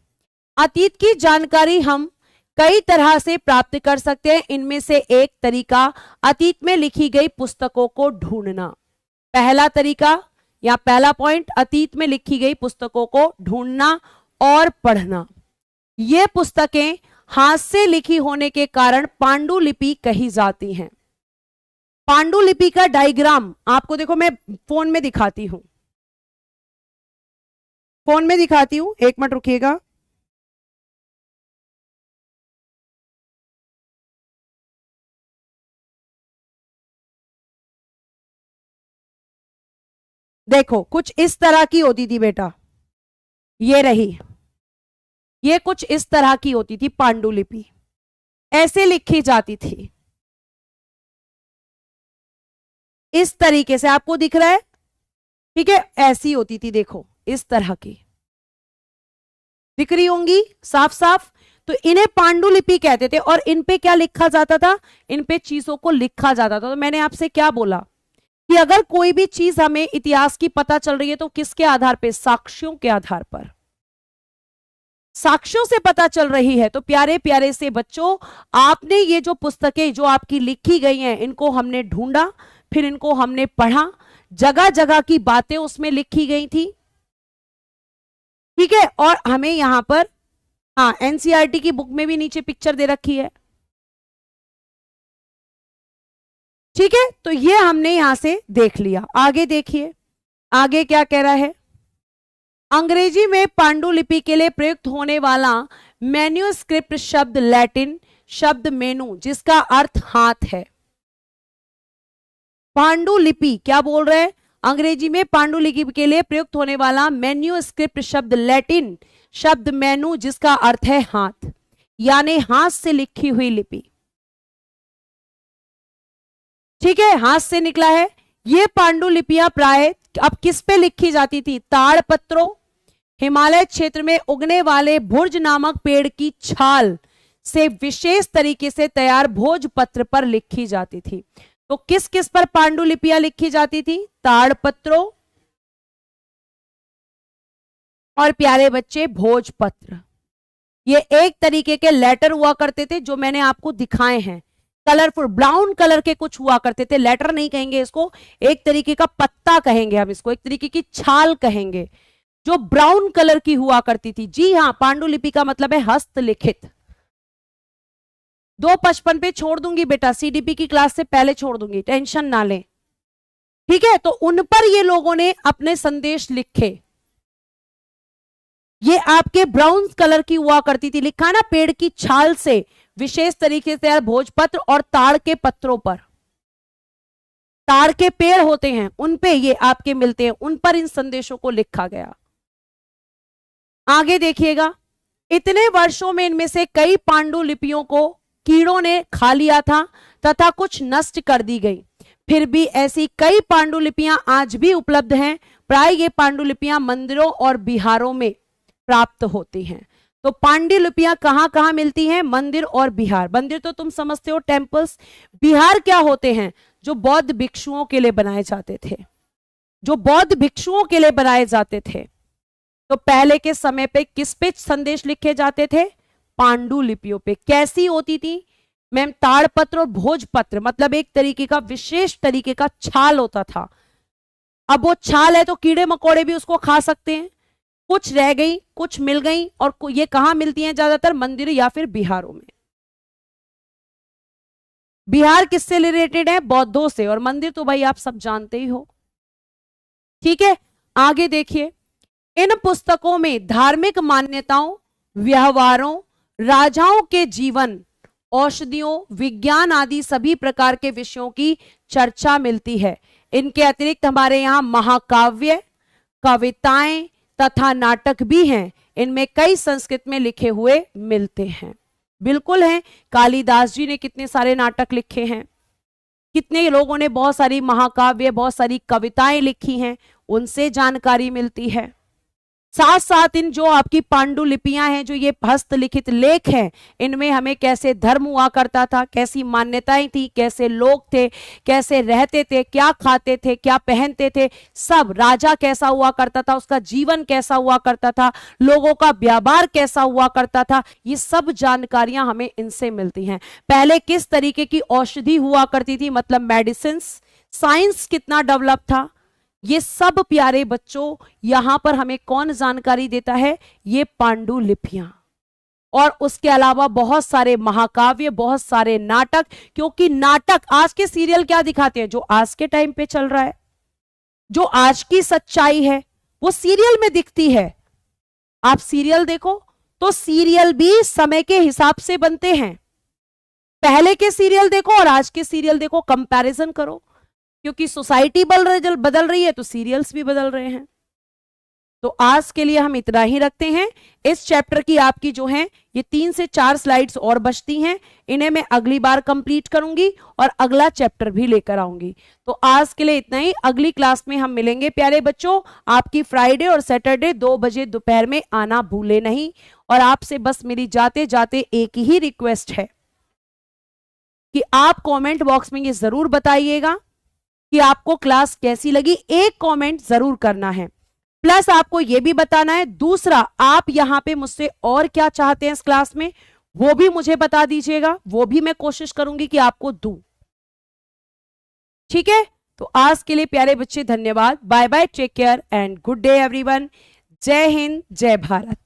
अतीत की जानकारी हम कई तरह से प्राप्त कर सकते हैं। इनमें से एक तरीका अतीत में लिखी गई पुस्तकों को ढूंढना। पहला तरीका या पहला पॉइंट, अतीत में लिखी गई पुस्तकों को ढूंढना और पढ़ना। ये पुस्तकें हाथ से लिखी होने के कारण पांडुलिपि कही जाती हैं। पांडुलिपि का डायग्राम आपको देखो, मैं फोन में दिखाती हूं, फोन में दिखाती हूं, एक मिनट रुकिएगा। देखो, कुछ इस तरह की होती थी बेटा, ये रही, ये कुछ इस तरह की होती थी पांडुलिपि, ऐसे लिखी जाती थी। इस तरीके से आपको दिख रहा है, ठीक है, ऐसी होती थी, देखो इस तरह की दिख रही होंगी साफ साफ। तो इन्हें पांडुलिपि कहते थे और इन पे क्या लिखा जाता था, इन पे चीजों को लिखा जाता था। तो मैंने आपसे क्या बोला कि अगर कोई भी चीज हमें इतिहास की पता चल रही है तो किसके आधार पे, साक्ष्यों के आधार पर, साक्ष्यों से पता चल रही है। तो प्यारे प्यारे से बच्चों, आपने ये जो पुस्तकें जो आपकी लिखी गई हैं, इनको हमने ढूंढा, फिर इनको हमने पढ़ा, जगह जगह की बातें उसमें लिखी गई थी, ठीक है। और हमें यहां पर हाँ एनसीईआरटी की बुक में भी नीचे पिक्चर दे रखी है, ठीक है। तो ये हमने यहां से देख लिया। आगे देखिए, आगे क्या कह रहा है। अंग्रेजी में पांडुलिपि के लिए प्रयुक्त होने वाला मैन्युस्क्रिप्ट शब्द लैटिन शब्द मेनू, जिसका अर्थ हाथ है। पांडुलिपि क्या बोल रहे हैं, अंग्रेजी में पांडुलिपि के लिए प्रयुक्त होने वाला मैन्युस्क्रिप्ट शब्द लैटिन शब्द मेनू, जिसका अर्थ है हाथ, यानी हाथ से लिखी हुई लिपि, ठीक है, हाथ से निकला है। ये पांडुलिपियां प्राय अब किस पे लिखी जाती थी, ताड़पत्रों, हिमालय क्षेत्र में उगने वाले भुर्ज नामक पेड़ की छाल से विशेष तरीके से तैयार भोजपत्र पर लिखी जाती थी। तो किस किस पर पांडुलिपियां लिखी जाती थी, ताड़पत्रों और प्यारे बच्चे भोजपत्र। ये एक तरीके के लेटर हुआ करते थे जो मैंने आपको दिखाए हैं, कलरफुल ब्राउन कलर के कुछ हुआ करते थे, लेटर नहीं कहेंगे इसको, एक तरीके का पत्ता कहेंगे हम इसको, एक तरीके की छाल कहेंगे, जो ब्राउन कलर की हुआ करती थी। जी हां, पांडुलिपि का मतलब है हस्तलिखित। 2:55 पे छोड़ दूंगी बेटा, सीडीपी की क्लास से पहले छोड़ दूंगी, टेंशन ना लें, ठीक है। तो उन पर ये लोगों ने अपने संदेश लिखे। ये आपके ब्राउन कलर की हुआ करती थी, लिखा ना, पेड़ की छाल से विशेष तरीके से भोजपत्र और ताड़ के पत्रों पर, ताड़ के पेड़ होते हैं उन पे ये आपके मिलते हैं, उन पर इन संदेशों को लिखा गया। आगे देखिएगा, इतने वर्षों में इनमें से कई पांडुलिपियों को कीड़ों ने खा लिया था तथा कुछ नष्ट कर दी गई, फिर भी ऐसी कई पांडुलिपियां आज भी उपलब्ध हैं। प्राय ये पांडुलिपियां मंदिरों और बिहारों में प्राप्त होती हैं। तो पांडुलिपियां कहां कहां मिलती हैं, मंदिर और बिहार। मंदिर तो तुम समझते हो टेम्पल्स, बिहार क्या होते हैं, जो बौद्ध भिक्षुओं के लिए बनाए जाते थे, जो बौद्ध भिक्षुओं के लिए बनाए जाते थे। तो पहले के समय पे किस पे संदेश लिखे जाते थे, पांडुलिपियों पे। कैसी होती थी मैम, ताड़पत्र और भोजपत्र, मतलब एक तरीके का विशेष तरीके का छाल होता था। अब वो छाल है तो कीड़े मकोड़े भी उसको खा सकते हैं, कुछ रह गई, कुछ मिल गई, और ये कहां मिलती हैं ज्यादातर, मंदिर या फिर बिहारों में। बिहार किससे रिलेटेड है, बौद्धों से, और मंदिर तो भाई आप सब जानते ही हो, ठीक है। आगे देखिए, इन पुस्तकों में धार्मिक मान्यताओं, व्यवहारों, राजाओं के जीवन, औषधियों, विज्ञान आदि सभी प्रकार के विषयों की चर्चा मिलती है। इनके अतिरिक्त हमारे यहाँ महाकाव्य, कविताएं तथा नाटक भी हैं। इनमें कई संस्कृत में लिखे हुए मिलते हैं, बिल्कुल हैं। कालिदास जी ने कितने सारे नाटक लिखे हैं, कितने लोगों ने बहुत सारी महाकाव्य, बहुत सारी कविताएं लिखी हैं, उनसे जानकारी मिलती है। साथ साथ इन जो आपकी पांडुलिपियां हैं, जो ये हस्तलिखित लेख हैं, इनमें हमें कैसे धर्म हुआ करता था, कैसी मान्यताएं थी, कैसे लोग थे, कैसे रहते थे, क्या खाते थे, क्या पहनते थे, सब, राजा कैसा हुआ करता था, उसका जीवन कैसा हुआ करता था, लोगों का व्यापार कैसा हुआ करता था, ये सब जानकारियां हमें इनसे मिलती हैं। पहले किस तरीके की औषधि हुआ करती थी, मतलब मेडिसिन, साइंस कितना डेवलप था, ये सब प्यारे बच्चों यहां पर हमें कौन जानकारी देता है, ये पांडुलिपियां। और उसके अलावा बहुत सारे महाकाव्य, बहुत सारे नाटक, क्योंकि नाटक, आज के सीरियल क्या दिखाते हैं, जो आज के टाइम पे चल रहा है, जो आज की सच्चाई है वो सीरियल में दिखती है। आप सीरियल देखो तो सीरियल भी समय के हिसाब से बनते हैं। पहले के सीरियल देखो और आज के सीरियल देखो, कंपैरिजन करो, क्योंकि सोसाइटी बदल रही है तो सीरियल्स भी बदल रहे हैं। तो आज के लिए हम इतना ही रखते हैं। इस चैप्टर की आपकी जो है ये 3 से 4 स्लाइड्स और बचती हैं, इन्हें मैं अगली बार कंप्लीट करूंगी और अगला चैप्टर भी लेकर आऊंगी। तो आज के लिए इतना ही, अगली क्लास में हम मिलेंगे प्यारे बच्चों। आपकी फ्राइडे और सैटरडे 2 बजे दोपहर में आना भूले नहीं। और आपसे बस मेरी जाते जाते एक ही रिक्वेस्ट है कि आप कमेंट बॉक्स में ये जरूर बताइएगा कि आपको क्लास कैसी लगी। एक कमेंट जरूर करना है, प्लस आपको यह भी बताना है, दूसरा आप यहां पे मुझसे और क्या चाहते हैं इस क्लास में वो भी मुझे बता दीजिएगा, वो भी मैं कोशिश करूंगी कि आपको दूं। ठीक है, तो आज के लिए प्यारे बच्चे धन्यवाद। Bye bye, take care and good day everyone. जय हिंद, जय भारत।